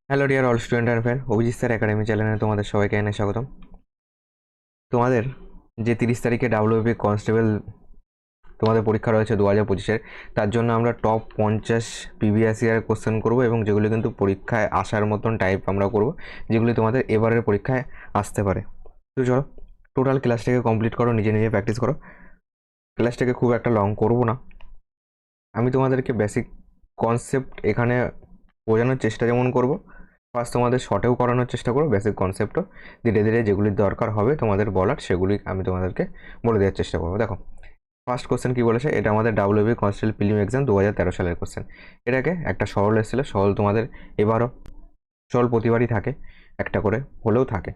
Hello dear all student and friend, Abhijit sir academy চ্যানেলে তোমাদের সবাইকে এনে স্বাগতম। তোমাদের যে 30 তারিখে ডাব্লিউবি কনস্টেবল তোমাদের পরীক্ষা রয়েছে 2025-এর, তার জন্য আমরা টপ 50 প্রিভিয়াস ইয়ার কোশ্চেন করবো এবং যেগুলি কিন্তু পরীক্ষায় আসার মতন টাইপ আমরা করব, যেগুলি তোমাদের এবারের পরীক্ষায় আসতে পারে। তো চলো টোটাল ক্লাসটাকে কমপ্লিট করো, নিজে নিজে প্র্যাকটিস করো। ক্লাসটাকে খুব একটা লং করব না, আমি তোমাদেরকে বেসিক কনসেপ্ট এখানে বোঝানোর চেষ্টা যেমন করব, ফার্স্ট তোমাদের শর্টেও করানোর চেষ্টা করো, বেসিক কনসেপ্টও ধীরে ধীরে যেগুলির দরকার হবে তোমাদের বলার সেগুলি আমি তোমাদেরকে বলে দেওয়ার চেষ্টা করবো। দেখো ফার্স্ট কোশ্চেন কী বলেছে, এটা আমাদের ডাব্লিউবি কনস্টেবল প্রিলিম এক্সাম 2013 সালের কোশ্চেন। এটাকে একটা সরল এসেছিলো, সরল তোমাদের এবারও সরল প্রতিবারই থাকে, একটা করে হলেও থাকে।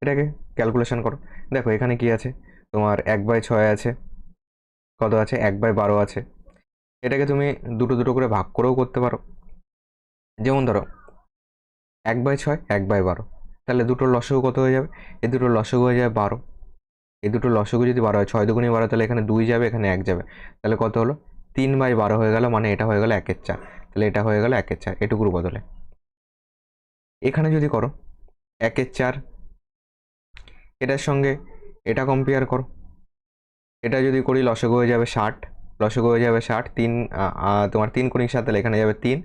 এটাকে ক্যালকুলেশন করো। দেখো এখানে কি আছে, তোমার 1/6 আছে, কত আছে 1/12 আছে। এটাকে তুমি দুটো দুটো করে ভাগ করেও করতে পারো। যেমন ধরো 1/6 1/12, তাহলে দুটোর লসাগু কত হয়ে যাবে, এই দুটোর লসাগু হয়ে যাবে 12। এই দুটোর লসাগু যদি 12 হয়, 6 দুগুণে 12, তাহলে এখানে 2 যাবে, এখানে 1 যাবে, তাহলে কত হলো 3/12 হয়ে গেল, মানে এটা হয়ে গেল 1/4। তাহলে এটা হয়ে গেল 1/4 এটুকুর বদলে। এখানে যদি করো 1/4, এটার সঙ্গে এটা কম্পেয়ার করো। এটা যদি করি লসাগু হয়ে যাবে 60, লসাগু হয়ে যাবে 60, তোমার 3 × 7, তাহলে এখানে যাবে 3,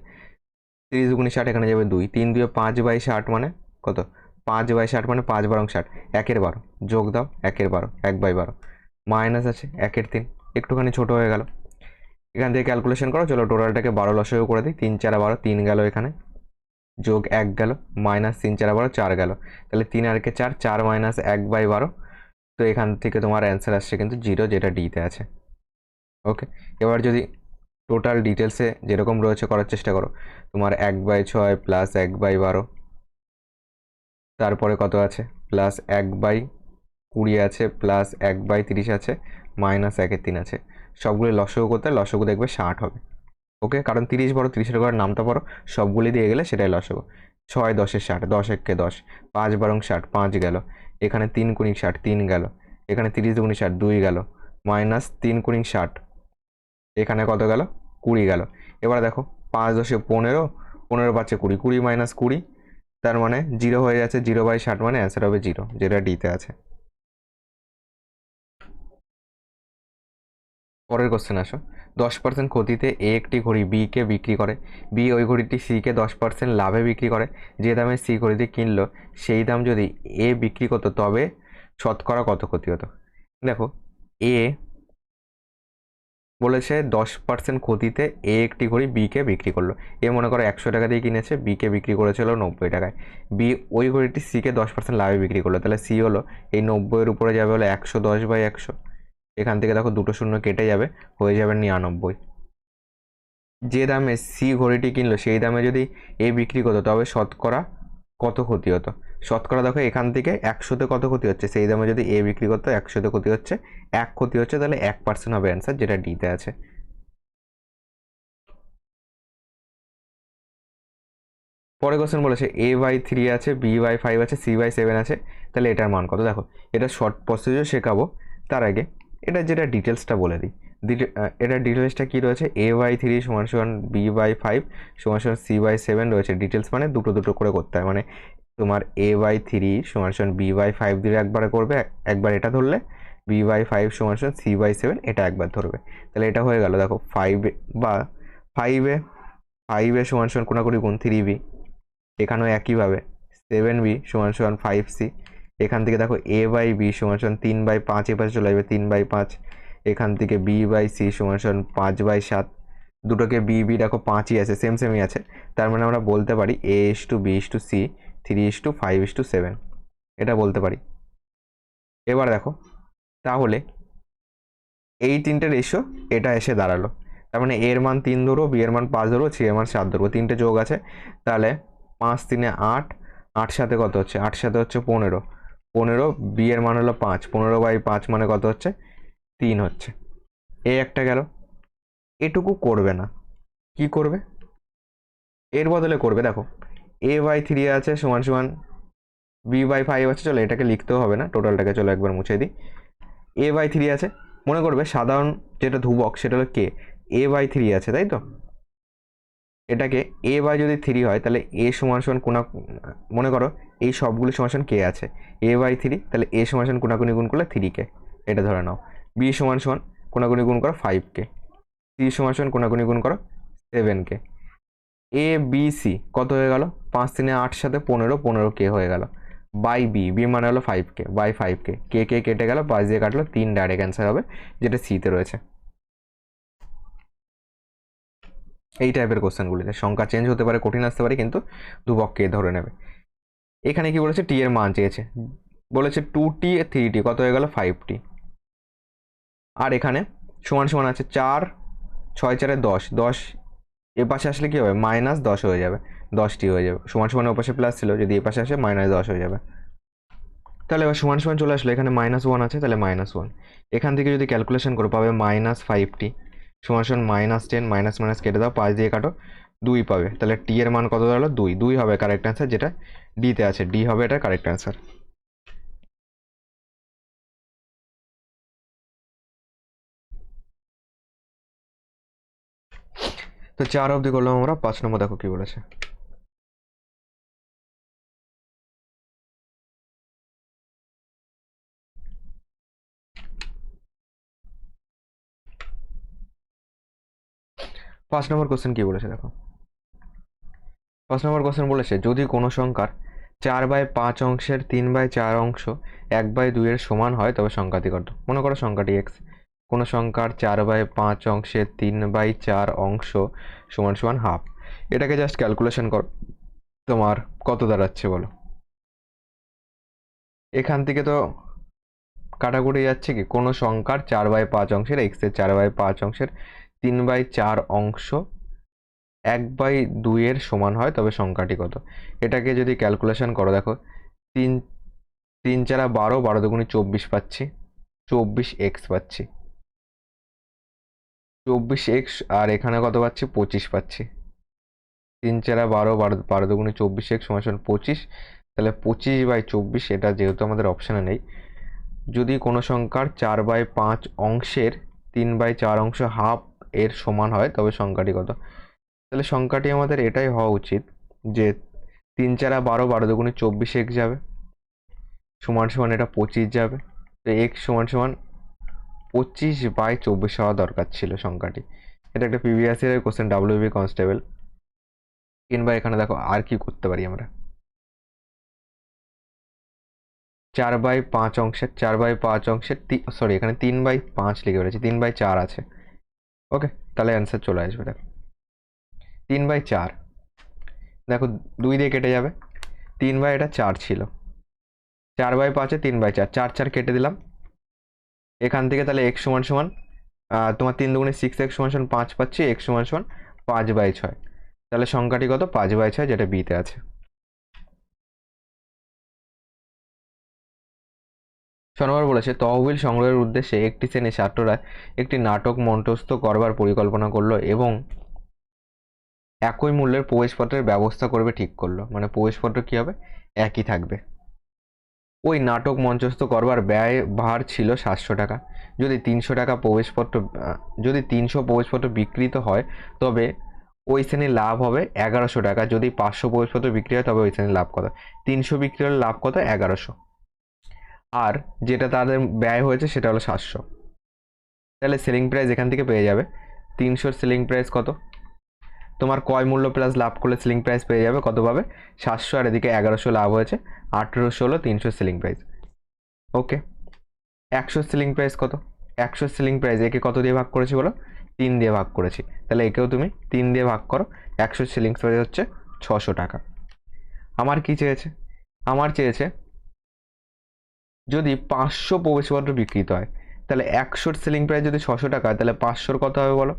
30 দুগুণে 60, এখানে যাবে 2, 3 2 5/60 মানে কত, 5/60 মানে 5/12, 1/12 যোগ দাও, 1/12 1/12 মাইনাস আছে 1/3, একটুখানি ছোট হয়ে গেল। এখান থেকে ক্যালকুলেশন করো, চলো টোটালটাকে 12 লসাগু করে দিই। 3 4 12, 3 গেল এখানে, যোগ 1 গেল, মাইনাস 3 4 12 4 গেল, তাহলে 3 আর 4 4 মাইনাস 1/12। তো এখান থেকে তোমার অ্যান্সার আসছে কিন্তু 0, যেটা ডিতে আছে। ওকে, এবার যদি টোটাল ডিটেলসে যেরকম রয়েছে করার চেষ্টা করো। তোমার 1/6 প্লাস 1/12, তারপরে কত আছে প্লাস 1/20 আছে, প্লাস 1/30 আছে, মাইনাস 1/3 আছে। সবগুলি লসাগু করতে লসাগু দেখবে 60 হবে। ওকে, কারণ 30 বড়, 30-এর ঘরে নামতে পারো, সবগুলি দিয়ে গেলে সেটাই লসাগু। 6 10 60, 10 1 10, 5/12 60, 5 গেল, এখানে 3 × 60 3 গেল, এখানে 30 দুগুণে 60 2 গেল, মাইনাস 3 × 60, এখানে কত গেল 20 গেল। এবার দেখো 5 10 15, 15 5 20, 20 মাইনাস 20, তার মানে 0 হয়ে যাচ্ছে, 0/60 মানে অ্যান্সার হবে 0, যেটা ডিতে আছে। পরের কোশ্চেন আসো। 10% ক্ষতিতে এ একটি ঘড়ি বিকে বিক্রি করে, বি ওই ঘড়িটি সিকে 10% লাভে বিক্রি করে। যে দামে সি ঘড়িটি কিনলো সেই দাম যদি এ বিক্রি করতো তবে শতকরা কত ক্ষতি হতো। দেখো এ বলেছে 10% ক্ষতিতে এ একটি ঘড়ি বিকে বিক্রি করলো। এ মনে করো 100 টাকা দিয়ে কিনেছে, বিকে বিক্রি করেছিল 90 টাকায়। বি ওই ঘড়িটি সিকে 10% লাভে বিক্রি করলো, তাহলে সি হলো এই 90-এর উপরে যাবে হলো 110/100। এখান থেকে দেখো দুটো শূন্য কেটে যাবে, হয়ে যাবে 99। যে দামে সি ঘড়িটি কিনলো সেই দামে যদি এ বিক্রি করতো তবে শতকরা কত ক্ষতি হতো। শতকরা দেখো এখান থেকে 100-তে কত ক্ষতি হচ্ছে, সেই দামে যদি এ বিক্রি করতো 100-তে ক্ষতি হচ্ছে 1 ক্ষতি হচ্ছে, তাহলে 1% হবে অ্যান্সার, যেটা ডিতে আছে। পরে কোশ্চেন বলেছে A/3 আছে, B/5 আছে, C/7 আছে, তাহলে এটার মান কত। দেখো এটা শর্ট প্রসিডিউর শেখাবো, তার আগে এটা যেটা ডিটেলসটা বলে দিই। এটা ডিটেলসটা কি রয়েছে, A/3 = B/5 = C/7 রয়েছে। ডিটেলস মানে দুটো দুটো করে করতে হয়, মানে তোমার A/3 = B/5 দিয়ে একবারে করবে, একবার এটা ধরলে, B/5 = C/7 এটা একবার ধরবে, তাহলে এটা হয়ে গেল। দেখো 5 বা 5 এ কোনাকুনি গুণ 3B, এখানেও একইভাবে 7B = 5C। এখান থেকে দেখো A/B = 3/5, এপাশে চলে আসবে 3/5। এখান থেকে B/C = 5/7। দুটোকে B দেখো 5ই আছে, সেমই আছে, তার মানে আমরা বলতে পারি A/B/C 3:5:7, এটা বলতে পারি। এবার দেখো তাহলে এই তিনটে রেশিও এটা এসে দাঁড়ালো, তার মানে এর মান 3 ধরো, বি এর মান 5 ধরো, সি এর মান 7 ধরবো, তিনটে যোগ আছে, তাহলে 5 3 8, 8 সাথে কত হচ্ছে, 8 সাথে হচ্ছে 15, 15, বি এর মান হলো 5, 15/5 মানে কত হচ্ছে 3 হচ্ছে। এই একটা গেল। এটুকু করবে না, কি করবে এর বদলে করবে, দেখো A/3 আছে সমান B/5 আছে, চলো এটাকে লিখতেও হবে না, টোটালটাকে চলো একবার মুছে দিই। A/3 আছে, মনে করবে সাধারণ যেটা ধ্রুবক সেটা হলো কে, A/3 আছে, তাই তো। এটাকে এ বাই যদি 3 হয় তাহলে এ সমান সমান মনে করো এই সবগুলো সমান সমান কে আছে, এ বাই 3, তাহলে এ সমান সমান কোনাকুনি গুণ করলে 3 কে, এটা ধরে নাও। বি সমান সমান কোনাকুনি গুণ করো 5 কে, সি সমান সমান কোনাকুনি গুণ করো 7 কে। এ বি সি কত হয়ে গেল, 5 3 8 সাথে 15, 15 কে হয়ে গেল, বাই বি, বি মানে হলো 5 কে, বাই 5 কে, কে কে কেটে গেল, 5 দিয়ে কাটলো, 3 ডাইরেক্ট অ্যান্সার হবে, যেটা সিতে রয়েছে। এই টাইপের কোশ্চেনগুলিতে সংখ্যা চেঞ্জ হতে পারে, কঠিন আসতে পারে, কিন্তু দুপক্ষে ধরে নেবে। এখানে কি বলেছে, টি এর মান চেয়েছে, বলেছে 2t 3t কত হয়ে গেল 5t। আর এখানে সমান সমান আছে 4 6 4 10, 10 এ পাশে আসলে কি হবে, -10 হয়ে যাবে, 10টি হয়ে যাবে, সমান সমান ওপাশে প্লাস ছিল, যদি এ পাশে আসে -10 হয়ে যাবে। তাহলে এবার সমান সমান চলে আসলো, এখানে -1 আছে, তাহলে -1, এখান থেকে যদি ক্যালকুলেশন করো পাবে -5t সমান সমান -10, মাইনাস মাইনাস কেটে দাও, 5 দিয়ে কাটো, 2 পাবে, তাহলে টি এর মান কত দাঁড়ালো, 2, 2 হবে কারেক্ট অ্যান্সার, যেটা ডিতে আছে, ডি হবে এটা কারেক্ট অ্যান্সার। তো 4 অবধি করলাম আমরা, 5 নম্বর দেখো কি বলেছে। পাঁচ নম্বর কোশ্চেন কি বলেছে দেখো। 5 নম্বর কোশ্চেন বলেছে, যদি কোনো সংখ্যার 4/5 অংশের 3/4 অংশ 1/2 এর সমান হয় তবে সংখ্যাটি কত। মনে করো সংখ্যাটি এক্স, কোনো সংখ্যার 4/5 অংশের 3/4 অংশ সমান সমান হাফ। এটাকে জাস্ট ক্যালকুলেশন কর, তোমার কত দাঁড়াচ্ছে বলো। এখান থেকে তো কাটাকুটি যাচ্ছে কি, কোনো সংখ্যার 4/5 অংশের, এক্স এর 4/5 অংশের 3/4 অংশ 1/2 এর সমান হয় তবে সংখ্যাটি কত। এটাকে যদি ক্যালকুলেশন করো দেখো, 3 3 4 12, 12 দুগুণে 24 পাচ্ছি, 24x পাচ্ছি, 24x, আর এখানে কত পাচ্ছি, 25 পাচ্ছি। 3 4 12, 12 দুগুণে 24x সমান সমান 25, তাহলে 25/24, এটা যেহেতু আমাদের অপশানে নেই, যদি কোনো সংখ্যার 4/5 অংশের 3/4 অংশ হাফ এর সমান হয় তবে সংখ্যাটি কত। তাহলে সংখ্যাটি আমাদের এটাই হওয়া উচিত যে 3 4 12, 12 দুগুণে 24x যাবে, সমান সমান এটা 25 যাবে, তো এক্স সমান সমান 25/24 হওয়া দরকার ছিল সংখ্যাটি। এটা একটা প্রিভিয়াস ইয়ারের কোশ্চেন, ডাব্লিউবি কনস্টেবল। কিংবা এখানে দেখো আর কি করতে পারি আমরা, 4/5 অংশের, 4/5 অংশের সরি এখানে 3/5 লিখে ফেলেছি, 3/4 আছে, ওকে, তাহলে অ্যান্সার চলে আসবে। দেখো 3/4, দেখো 2 দিয়ে কেটে যাবে, 3/4 ছিল, 4/5 3/4, 4 4 কেটে দিলাম এখান থেকে, তাহলে এক্স সমান সমান তোমার 3 দুগুণে 6x সমান সমান 5 পাচ্ছি, এক্স সমান সমান 5/6, তাহলে সংখ্যাটি কত, 5/6, যেটা বিতে আছে। 6 নম্বর বলেছে, তহবিল সংগ্রহের উদ্দেশ্যে একটি শ্রেণীর ছাত্ররা একটি নাটক মঞ্চস্থ করবার পরিকল্পনা করলো এবং একই মূল্যের প্রবেশপত্রের ব্যবস্থা করবে ঠিক করলো, মানে প্রবেশপত্র কি হবে, একই থাকবে। ওই নাটক মঞ্চস্থ করবার ব্যয় ভার ছিল 700 টাকা। যদি 300 টাকা প্রবেশপত্র যদি 300 প্রবেশপত্র বিক্রিত হয় তবে ওই শ্রেণীর লাভ হবে 1100 টাকা। যদি 500 প্রবেশপত্র বিক্রি হয় তবে ওই শ্রেণীর লাভ কত। 300 বিক্রি হলে লাভ কত, 1100, আর যেটা তাদের ব্যয় হয়েছে সেটা হলো 700। তাহলে সেলিং প্রাইস এখান থেকে পেয়ে যাবে, 300 সেলিং প্রাইস কত, তোমার ক্রয় মূল্য প্লাস লাভ করলে সেলিং প্রাইস পেয়ে যাবে কত পাবে, 700, আর এদিকে 1100 লাভ হয়েছে, 1800 হলো 300 সেলিং প্রাইস। ওকে, 100 সেলিং প্রাইস কত, 100 সেলিং প্রাইস একে কত দিয়ে ভাগ করেছি বলো, 3 দিয়ে ভাগ করেছি, তাহলে একেও তুমি 3 দিয়ে ভাগ করো, 100 সেলিং প্রাইস হচ্ছে 600 টাকা। আমার কি চেয়েছে, আমার চেয়েছে যদি 500 প্রবেশপত্র বিক্রিত হয় তাহলে 100 সেলিং প্রাইস যদি 600 টাকা, তাহলে 500 কত হবে বলো,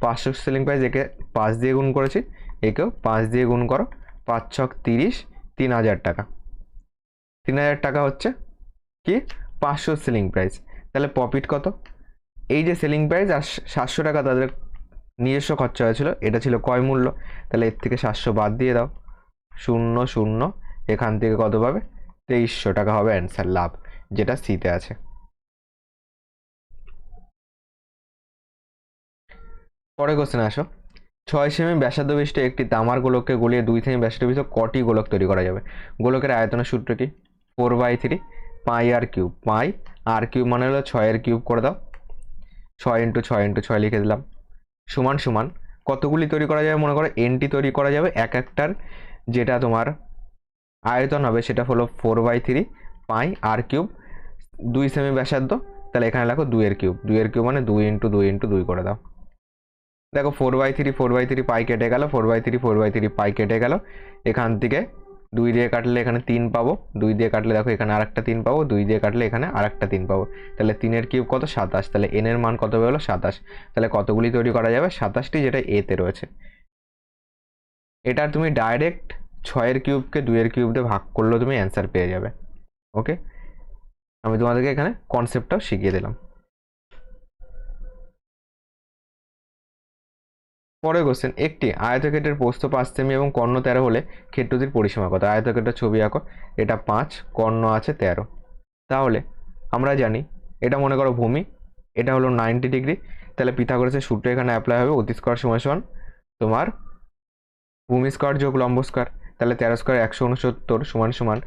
500 সেলিং প্রাইস, একে 5 দিয়ে গুণ করেছি, একেও 5 দিয়ে গুণ করো, 5 ছক 30, 3000 টাকা, 3000 টাকা হচ্ছে কি 500 সেলিং প্রাইস। তাহলে প্রফিট কত, এই যে সেলিং প্রাইস আর 700 টাকা তাদের নিজস্ব খরচা হয়েছিল, এটা ছিল ক্রয় মূল্য, তাহলে এর থেকে 700 বাদ দিয়ে দাও, 0 0, এখান থেকে কত পাবে, 2300 টাকা হবে অ্যান্সার, লাভ, যেটা সিতে আছে। পরে কোশ্চেন আসো, 6 সেমি ব্যাসার্ধ বিশিষ্ট একটি তামার গোলককে গলিয়ে 2 সেমি ব্যাসার্ধ বিশিষ্ট কটি গোলক তৈরি করা যাবে? গোলকের আয়তনের সূত্র কি? 4/3 পাই আর কিউব। পাই আর কিউব মানে হলো 6 কিউব করে দাও, 6 × 6 × 6 লিখে দিলাম, সমান সমান কতগুলি তৈরি করা যাবে? মনে করো এনটি তৈরি করা যাবে, এক একটার যেটা তোমার আয়তন হবে সেটা হলো 4/3 পাই আর কিউব, 2 সেমি ব্যাসার্ধ, তাহলে এখানে লেখো 2 কিউব। 2 কিউব মানে 2 × 2 × 2 করে দাও। দেখো 4/3 পাই কেটে গেল, 4/3 পাই কেটে গেল, এখান থেকে 2 দিয়ে কাটলে এখানে 3 পাবো, 2 দিয়ে কাটলে দেখো এখানে আরেকটা 3 পাবো, 2 দিয়ে কাটলে এখানে আরেকটা 3 পাবো, তাহলে 3 কিউব কত? 27। তাহলে এন এর মান কত হলো? 27। তাহলে কতগুলি তৈরি করা যাবে? 27টি, যেটা এতে রয়েছে। এটা তুমি ডাইরেক্ট 6 কিউবকে 2 কিউব দিয়ে ভাগ করলেও তুমি অ্যান্সার পেয়ে যাবে। ওকে, আমি তোমাদেরকে এখানে কনসেপ্টটাও শিখিয়ে দিলাম। পরের কোশ্চেন, একটি আয়তক্ষেত্রের প্রস্থ 5 সেমি এবং কর্ণ 13 হলে ক্ষেত্রটির পরিসীমা কত? আয়তক্ষেত্রের ছবি আঁকো, এটা 5, কর্ণ আছে 13। তাহলে আমরা জানি এটা মনে করো ভূমি, এটা হলো 90 ডিগ্রি, তাহলে পিথাগোরাসের সূত্র এখানে অ্যাপ্লাই হবে, অতি স্কয়ার সমান সমান তোমার ভূমি স্কয়ার যোগ লম্ব স্কয়ার, তাহলে 13 স্কয়ার 169 সমান সমান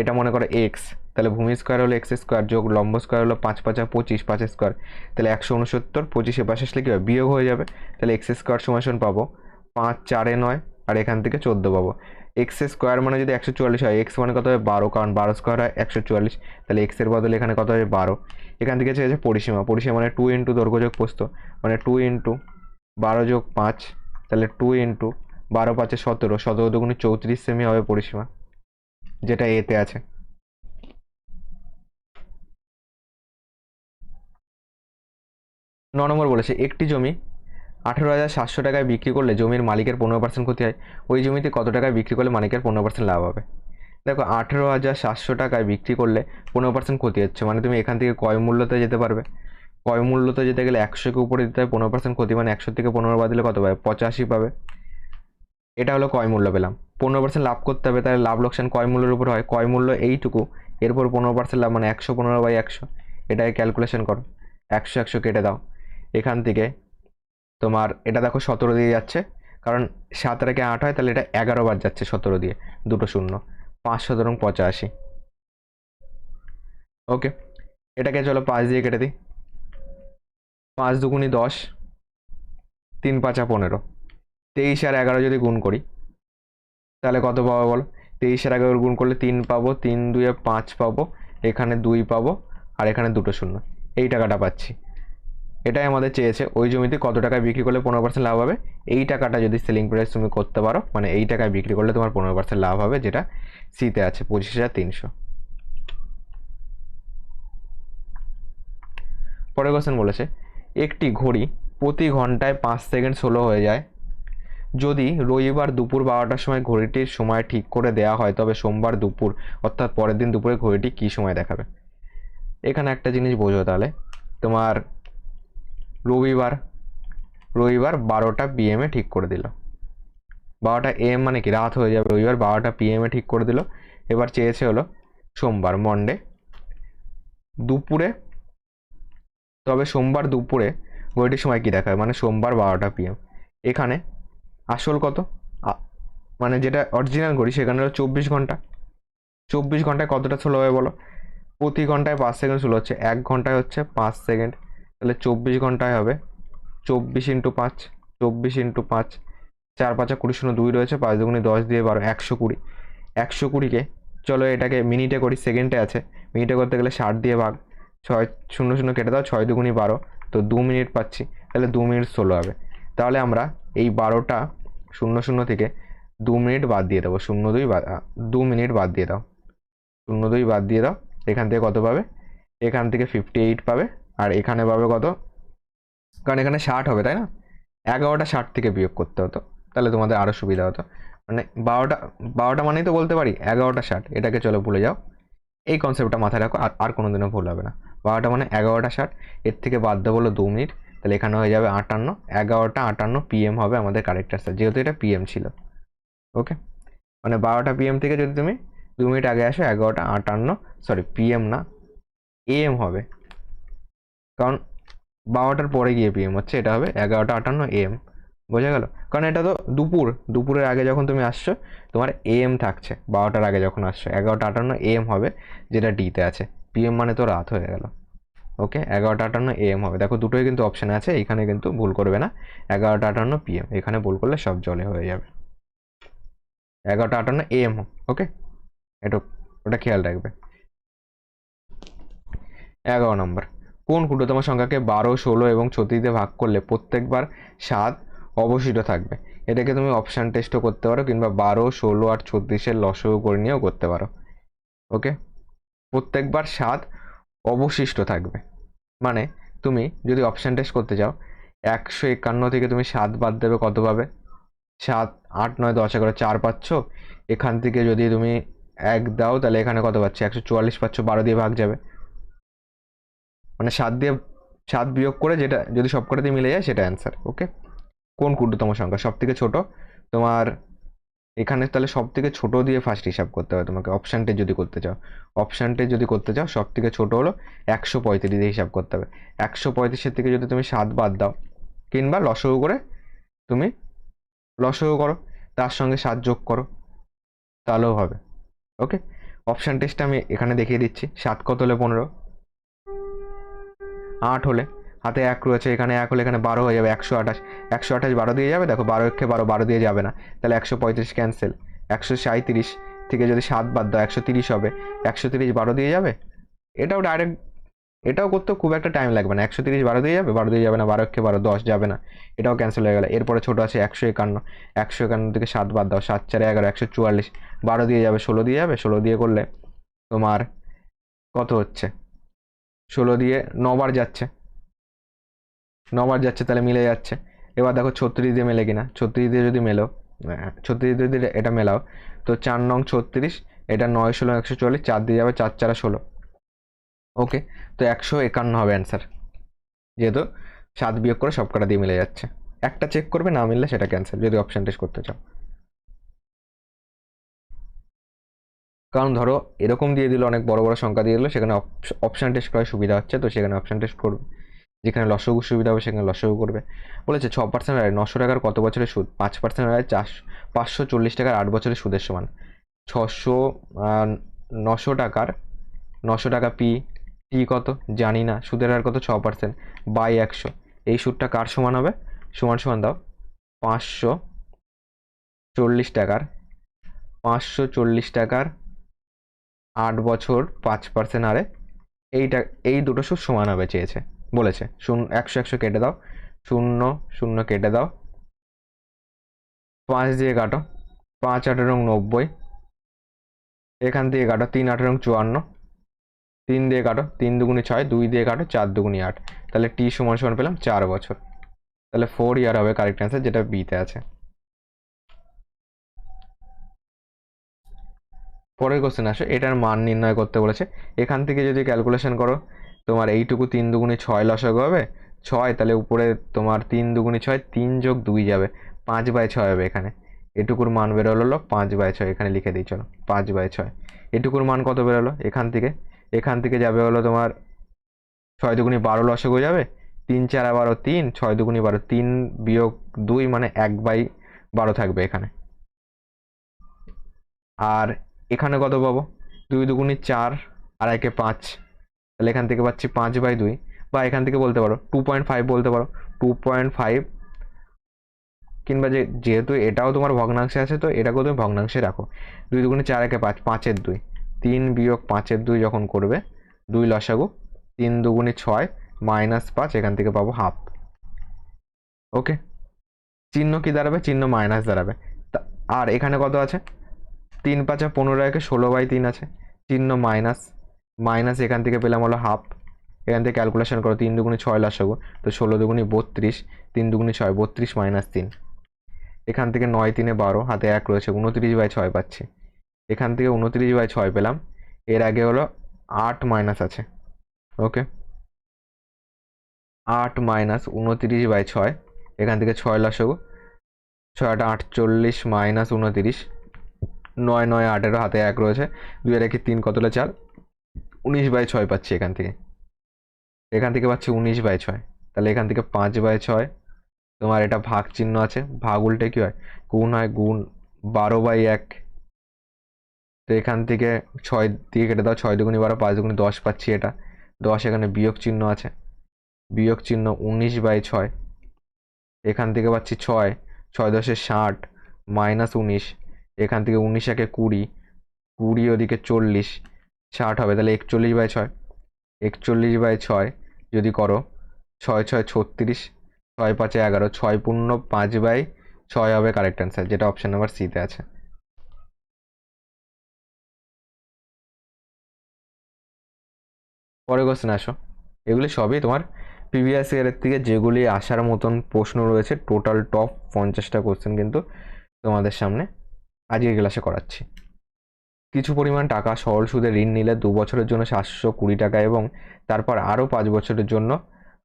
এটা মনে করো এক্স, তাহলে ভূমি স্কয়ার হলো এক্স স্কয়ার যোগ লম্ব স্কয়ার হলো 5 × 5 = 25, 5 স্কয়ার, তাহলে 169, 25 পাশে আসলে কি হবে? বিয়োগ হয়ে যাবে, তাহলে এক্স স্কয়ার সমান সমান পাবো 5 × 4 = 9, আর এখান থেকে 14 পাবো। এক্স স্কয়ার মানে যদি 144 হয়, এক্স মানে কত হবে? 12, কারণ 12 স্কয়ার হয় 144, তাহলে এক্স এর বদলে এখানে কত হবে? 12। এখান থেকে চেয়েছে পরিসীমা, পরিসীমা মানে 2 × দৈর্ঘ্য যোগ প্রস্থ, মানে 2 × 12 যোগ 5, তাহলে 2 × 12 × 5 = 17, 17 দুগুণে 34 সেমি হবে পরিসীমা, যেটা এতে আছে। নম্বর বলেছে, একটি জমি 18,700 টাকায় বিক্রি করলে জমির মালিকের 15% ক্ষতি হয়, ওই জমিতে কত টাকায় বিক্রি করলে মালিকের 15% লাভ হবে? দেখো 18,700 টাকায় বিক্রি করলে 15% ক্ষতি হচ্ছে, মানে তুমি এখান থেকে ক্রয় মূল্যতে যেতে পারবে। ক্রয় মূল্যতে যেতে গেলে 100কে উপরে দিতে হয়, 15% ক্ষতি মানে 100 থেকে 15 বাদ দিলে কত পাবে? 85 পাবে। এটা হলো ক্রয় মূল্য পেলাম। 15% লাভ করতে হবে, তাহলে লাভ লোকসান ক্রয় মূল্যের উপর হয়, ক্রয় মূল্য এইটুকু, এরপর 15% লাভ মানে 115/100, এটাকে ক্যালকুলেশন করো, 100 কেটে দাও, এখান থেকে তোমার এটা দেখো 17 দিয়ে যাচ্ছে, কারণ 7 রেখে 8 হয়, তাহলে এটা 11 বার যাচ্ছে 17 দিয়ে, দুটো শূন্য, 5 × 17 = 85। ওকে, এটাকে চলো 5 দিয়ে কেটে দিই, 5 দুগুণি 10, 3 × 5 = 15, 23 আর 11 যদি গুণ করি তাহলে কত পাবো বলো? 23 আর 11 গুণ করলে 3 পাবো, 3 × 2 = 5 পাবো, এখানে 2 পাবো, আর এখানে দুটো শূন্য, এই টাকাটা পাচ্ছি। এটাই আমাদের চেয়েছে, ওই জমিতে কত টাকায় বিক্রি করলে 15% লাভ হবে। এই টাকাটা যদি সেলিং প্রাইস তুমি করতে পারো, মানে এই টাকায় বিক্রি করলে তোমার 15% লাভ হবে, যেটা সিতে আছে 25,300। পরের কোশ্চেন বলেছে, একটি ঘড়ি প্রতি ঘন্টায় 5 সেকেন্ড স্লো হয়ে যায়, যদি রবিবার দুপুর 12টার সময় ঘড়িটির সময় ঠিক করে দেওয়া হয়, তবে সোমবার দুপুর অর্থাৎ পরের দিন দুপুরে ঘড়িটি কী সময় দেখাবে? এখানে একটা জিনিস বোঝো, তাহলে তোমার রবিবার 12টা PM ঠিক করে দিল, 12টা AM মানে কি রাত হয়ে যাবে, রবিবার 12টা PM ঠিক করে দিল। এবার চেয়েছে হলো সোমবার মন্ডে দুপুরে, তবে সোমবার দুপুরে ঘড়িটির সময় কি দেখাবে? মানে সোমবার 12টা PM। এখানে আসল কত, মানে যেটা অরিজিনাল ঘড়ি সেখানে হলো 24 ঘন্টা, 24 ঘন্টায় কতটা স্লো হবে বলো? প্রতি ঘন্টায় 5 সেকেন্ড স্লো হচ্ছে, 1 ঘন্টায় হচ্ছে 5 সেকেন্ড, তাহলে 24 ঘন্টায় হবে 24 × 5, 24 × 5, 4 × 5 = 20, 2 রয়েছে, 5 দুগুণে 10 দিয়ে 12, 120। 120কে চলো এটাকে মিনিটে করি, সেকেন্ডে আছে, মিনিটে করতে গেলে 60 দিয়ে ভাগ, 6 0 কেটে দাও, 6 দুগুণি 12, তো 2 মিনিট পাচ্ছি, তাহলে 2 মিনিট স্লো হবে। তাহলে আমরা এই 12টা 00 থেকে 2 মিনিট বাদ দিয়ে দেবো, 2 মিনিট বাদ দিয়ে দাও, 02 বাদ দিয়ে দাও, এখান থেকে কত পাবে? এখান থেকে 58 পাবে, আর এখানে পাবে কত? কারণ এখানে 60 হবে, তাই না? 11টা 60 থেকে বিয়োগ করতে হতো, তাহলে তোমাদের আরও সুবিধা হতো, মানে 12টা মানেই তো বলতে পারি 11টা 60, এটাকে চলো ভুলে যাও, এই কনসেপ্টটা মাথায় রাখো, আর কোনোদিনও ভুল হবে না। 12টা মানে 11টা 60, এর থেকে বাদ দেবো হলো 2 মিনিট, তাহলে এখানে হয়ে যাবে 58, 11টা 58 PM হবে আমাদের কারেক্ট আনসার, যেহেতু এটা PM ছিল। ওকে, মানে 12টা PM থেকে যদি তুমি 2 মিনিট আগে আসো, 11টা 58, সরি PM না AM হবে, কারণ 12টার পরে গিয়ে PM হচ্ছে, এটা হবে 11টা 58 AM। বোঝা গেল? কারণ এটা তো দুপুরের আগে যখন তুমি আসছো তোমার AM থাকছে, 12টার আগে যখন আসছো 11:58 AM হবে, যেটা ডিতে আছে। PM মানে তো রাত হয়ে গেল। ওকে, 11:58 AM হবে। দেখো দুটোই কিন্তু অপশানে আছে, এখানে কিন্তু ভুল করবে না। 11:58 PM, এখানে ভুল করলে সব জলে হয়ে যাবে। 11:58 AM, ওকে, এটা ওটা খেয়াল রাখবে। 11 নম্বর, কোন ক্ষুদ্রতম সংখ্যাকে 12, 16 এবং 34 দিয়ে ভাগ করলে প্রত্যেকবার 7 অবশিষ্ট থাকবে? এটাকে তুমি অপশান টেস্টও করতে পারো, কিংবা 12, 16 আর 34-এর লসগু করে নিয়েও করতে পারো। ওকে, প্রত্যেকবার 7 অবশিষ্ট থাকবে মানে তুমি যদি অপশান টেস্ট করতে চাও, 151 থেকে তুমি 7 বাদ দেবে, কত পাবে? 7, 8, 9, 10, 11, 4 পাচ্ছ। এখান থেকে যদি তুমি 1 দাও তাহলে এখানে কত পাচ্ছ? 144 পাচ্ছ, 12 দিয়ে ভাগ যাবে, মানে 7 বিয়োগ করে যেটা যদি সবকটাতে মিলে যায় সেটা অ্যান্সার। ওকে, কোন ক্ষুদ্রতম সংখ্যা সব থেকে ছোট? তোমার এখানে তাহলে সব থেকে ছোট দিয়ে ফার্স্ট হিসাব করতে হবে তোমাকে, অপশানটে যদি করতে চাও সব থেকে ছোট হলো 135 দিয়ে হিসাব করতে হবে। 135-এর থেকে যদি তুমি 7 বাদ দাও, কিংবা লসগু করে তুমি লসগু করো, তার সঙ্গে 7 যোগ করো, তাহলেও হবে। ওকে, অপশান টেস্টটা আমি এখানে দেখিয়ে দিচ্ছি। 7 কত হলে 15, 8 হলে হাতে 1 রয়েছে, এখানে 1 হলে এখানে 12 হয়ে যাবে, 128। 128 12 দিয়ে যাবে, দেখো 12 একে 12, 12 দিয়ে যাবে না, তাহলে 135 ক্যান্সেল। 137 থেকে যদি 7 বাদ দাও 130 হবে, 130 12 দিয়ে যাবে। এটাও ডাইরেক্ট, এটাও করতে খুব একটা টাইম লাগবে না। 130 12 দিয়ে যাবে, 12 দিয়ে যাবে না, 12 একে 12, 10 যাবে না, এটাও ক্যান্সেল হয়ে গেল। এরপরে ছোট আছে 151, 151 থেকে 7 বাদ দাও, 7 4 11, 144, 12 দিয়ে যাবে, 16 দিয়ে যাবে, 16 দিয়ে করলে তোমার কত হচ্ছে? 16 দিয়ে 9 বার যাচ্ছে, 9 বার যাচ্ছে, তাহলে মিলে যাচ্ছে। এবার দেখো 36 দিয়ে মেলে কিনা, 36 দিয়ে যদি মেলো, 36 দিয়ে যদি এটা মেলাও, তো 4 নং 36, এটা 9 16 144, 4 দিয়ে যাবে, 4 4 16। ওকে, তো 151 হবে অ্যান্সার, যেহেতু 7 বিয়োগ করে সবকটা দিয়ে মিলে যাচ্ছে। একটা চেক করবে, না মিললে সেটা ক্যান্সেল, যদি অপশান টেস্ট করতে চাও। কারণ ধরো এরকম দিয়ে দিল, অনেক বড় বড় সংখ্যা দিয়ে দিল, সেখানে অপশান টেস্ট করার সুবিধা হচ্ছে, তো সেখানে অপশান টেস্ট করবে। যেখানে লসগু সুবিধা হবে সেখানে লসগু করবে। বলেছে 6% হারে 900 টাকার কত বছরের সুদ? 5% হারে 540 টাকার 8 বছরের সুদের সমান। 900 টাকার 900 টাকা পি, টি কত জানি না, সুদের হার কত? 6% বাই 100। এই সুদটা কার সমান হবে? সমান সমান দাও, 540 টাকার 8 বছর 5% হারে, এইটা এই দুটো সুদ সমান হবে চেয়েছে, বলেছে। 100 100 কেটে দাও, 0 0 কেটে দাও, 5 দিয়ে কাটো, 5 18 90, এখান থেকে কাটো 3 18 54, 3 দিয়ে কাটো, 3 দুগুণি 6, 2 দিয়ে কাটো, 4 দুগুণি 8, তাহলে টি সমান সমান পেলাম 4 বছর। তাহলে 4 ইয়ার হবে কারেক্ট অ্যান্সার, যেটা বিতে আছে। পরের কোশ্চেন আসে, এটার মান নির্ণয় করতে বলেছে। এখান থেকে যদি ক্যালকুলেশন করো, তোমার এইটুকু 3 দুগুণি 6 লসাগু হবে 6, তাহলে উপরে তোমার 3 দুগুণি 6, 3 যোগ 2 যাবে, 5/6 হবে এখানে। এটুকুর মান বেরোলো 5/6, এখানে লিখে দিই চলো, 5/6। এটুকুর মান কত বেরোলো? এখান থেকে যাবে হলো তোমার 6 দুগুণি 12 লসাগু যাবে, 3 4 12, 3 6 দুগুণি 12, 3 বিয়োগ 2 মানে 1/12 থাকবে এখানে। আর এখানে কত পাবো? 2 দুগুণি 4 আর 1 5, তাহলে এখান থেকে পাচ্ছি 5/2, বা এখান থেকে বলতে পারো 2.5 বলতে পারো, 2.5, কিংবা যেহেতু এটাও তোমার ভগ্নাংশে আছে, তো এটাকেও তুমি ভগ্নাংশে রাখো। 2 দুগুণি 4 1 5, 5-এর 2, 3 বিয়োগ 5-এর 2 যখন করবে, 2 লসাগু, 3 দুগুণি 6 মাইনাস 5, এখান থেকে পাবো হাফ। ওকে, চিহ্ন কি দাঁড়াবে? চিহ্ন মাইনাস দাঁড়াবে। আর এখানে কত আছে? 3 5 15, 16/3 আছে, চিহ্ন মাইনাস, মাইনাস এখান থেকে পেলাম হলো হাফ। এখান থেকে ক্যালকুলেশন করো, 3 দুগুণি 6 লসাগু, তো 16 দুগুণি 32, 3 দুগুণি 6, 32 মাইনাস 3, এখান থেকে 9 3 12, হাতে 1 রয়েছে, 29/6 পাচ্ছি। এখান থেকে 29/6 পেলাম, এর আগে হলো 8 মাইনাস আছে। ওকে, 8 মাইনাস 29/6, এখান থেকে 6 লসাগু, 6 48 মাইনাস 29, 9 9 18, হাতে 1 রয়েছে, 2 এর 1 3, কত হলো 4, 19/6 পাচ্ছি এখান থেকে পাচ্ছি 19/6, তাহলে এখান থেকে 5/6 তোমার এটা ভাগ চিহ্ন আছে, ভাগ উল্টে কি হয়, গুণ হয়, গুণ 12/1। তো এখান থেকে 6 দিয়ে কেটে দাও, 6 দুগুণি 12, 5 দুগুণি 10 পাচ্ছি, এটা 10। এখানে বিয়োগ চিহ্ন আছে, বিয়োগ চিহ্ন 19/6। এখান থেকে পাচ্ছি 6, 6 10 60 -19। এখান থেকে 19 একে 20, 20 ওদিকে 40, 60 হবে, তাহলে 41/6। 41/6 যদি করো, 6 6 36, 6 5 11, 6 পূর্ণ 5/6 হবে কারেক্ট অ্যান্সার, যেটা অপশন নাম্বার সিতে আছে। পরে কোশ্চেন আসো। এগুলি সবই তোমার প্রিভিয়াস ইয়ারের থেকে যেগুলি আসার মতন প্রশ্ন রয়েছে, টোটাল টপ 50টা কোশ্চেন কিন্তু তোমাদের সামনে আজকের ক্লাসে করাচ্ছি। কিছু পরিমাণ টাকা সরল সুদে ঋণ নিলে 2 বছরের জন্য 720 টাকা এবং তারপর আরও 5 বছরের জন্য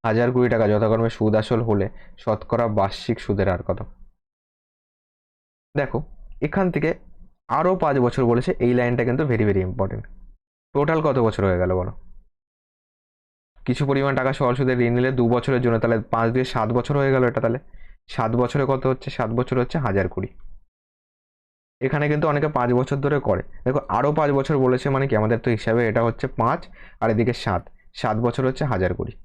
1020 টাকা যথাক্রমে সুদ আসল হলে শতকরা বার্ষিক সুদের হার কত? দেখো এখান থেকে আরও 5 বছর বলেছে, এই লাইনটা কিন্তু ভেরি ভেরি ইম্পর্টেন্ট। টোটাল কত বছর হয়ে গেল বলো? কিছু পরিমাণ টাকা সরল সুদে ঋণ নিলে 2 বছরের জন্য, তাহলে 5 দিয়ে 7 বছর হয়ে গেল এটা। তাহলে 7 বছরে কত হচ্ছে? 7 বছর হচ্ছে 1020। এখানে কিন্তু অনেকে 5 বছর ধরে করে। দেখো আরও 5 বছর বলেছে মানে কি, আমাদের তো হিসাবে এটা হচ্ছে 5 আর এদিকে 7, 7 বছর হচ্ছে 1020।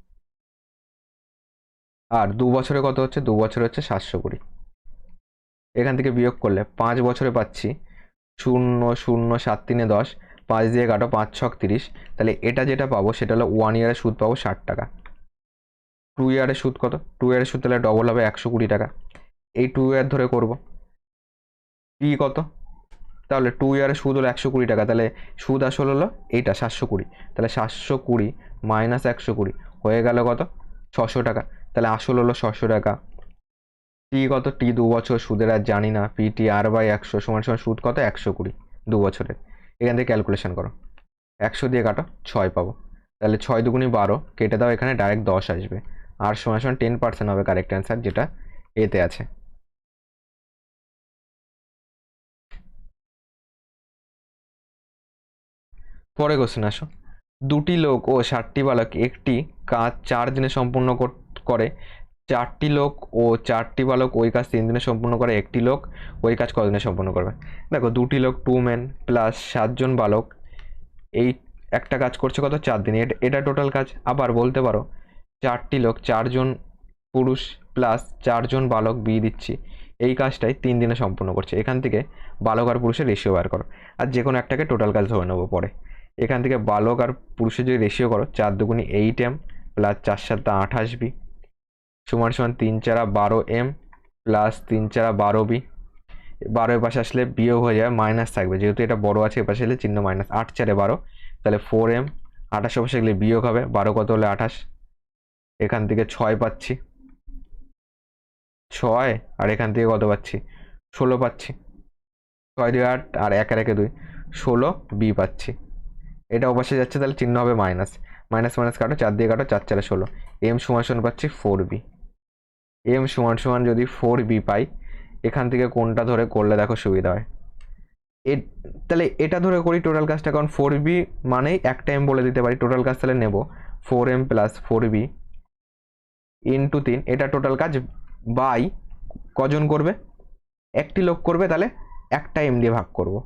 আর 2 বছরে কত হচ্ছে? 2 বছরে হচ্ছে 720। এখান থেকে বিয়োগ করলে 5 বছরে পাচ্ছি 0 0 7 3 10, 5 দিয়ে কাটো, 5 6 30। তাহলে এটা যেটা পাবো সেটা হলো 1 ইয়ারের সুদ পাবো 60 টাকা। 2 ইয়ারের সুদ কত? 2 ইয়ারের সুদ তাহলে ডবল হবে 120 টাকা। এই 2 ইয়ার ধরে করব। পি কত? তাহলে 2 ইয়ারের সুদ হলো 120 টাকা, তাহলে সুদ আসল হলো এইটা 720। তাহলে 720 মাইনাস 120 হয়ে গেল কত? 600 টাকা। তাহলে আসল হলো 600 টাকা। টি কত? টি 2 বছর, সুদের আর জানি না, পিটি r/100 সমান সমান সুদ কত? 120 2 বছরের। এখান থেকে ক্যালকুলেশন করো, 100 দিয়ে কাটো, 6 পাবো। তাহলে 6 দুগুণি 12, কেটে দাও, এখানে ডাইরেক্ট 10 আসবে। আর সমান সমান 10% হবে কারেক্ট অ্যান্সার, যেটা এতে আছে। পরে কোশ্চেন আসো। দুটি লোক ও 60টি বালক একটি কাজ 4 দিনে সম্পূর্ণ করে। 4টি লোক ও 4টি বালক ওই কাজ 3 দিনে সম্পূর্ণ করে, একটি লোক ওই কাজ কদিনে সম্পূর্ণ করবে? দেখো 2টি লোক 2 men প্লাস 7 জন বালক এই একটা কাজ করছে কত? 4 দিনে, এটা টোটাল কাজ। আবার বলতে পারো 4টি লোক 4 জন পুরুষ প্লাস 4 জন বালক বিয়ে দিচ্ছি, এই কাজটাই 3 দিনে সম্পূর্ণ করছে। এখান থেকে বালক আর পুরুষের রেশিও বার করো, আর যে কোনো একটাকে টোটাল কাজ ধরে নেবো পরে। এখান থেকে বালক আর পুরুষের যদি রেশিও করো, 4 দুগুণি 8m প্লাস 4 7 28b সমান সমান 3 4 12m প্লাস 3 4 12b। 12 এর পাশে আসলে বিয়োগ হয়ে যাবে, মাইনাস থাকবে, যেহেতু এটা বড় আছে, এ পাশে এলে চিহ্ন মাইনাস। 8 4 12, তাহলে 4m। 28 পাশে গেলে বিয়োগ হবে, 12 কত হলে 28। এখান থেকে 6 পাচ্ছি, 6, আর এখান থেকে কত পাচ্ছি? 16 পাচ্ছি। 6 2 8 আর 1 আর 1 2, 16b পাচ্ছি। এটা অবশ্যই যাচ্ছে, তাহলে চিহ্ন হবে মাইনাস। মাইনাস মাইনাস কাটো, 4 দিয়ে কাটো, 4 4 16। m সমান সমান পাচ্ছি 4b। m সমান সমান যদি 4b পাই, এখান থেকে কোনটা ধরে করলে দেখো সুবিধা হয়? তাহলে এটা ধরে করি টোটাল কাজটা, কারণ 4b মানেই একটা m বলে দিতে পারি। টোটাল কাজ তাহলে নেব 4m প্লাস 4b ইন্টু 3, এটা টোটাল কাজ বাই কজন করবে? একটি লোক করবে, তাহলে একটা m দিয়ে ভাগ করব।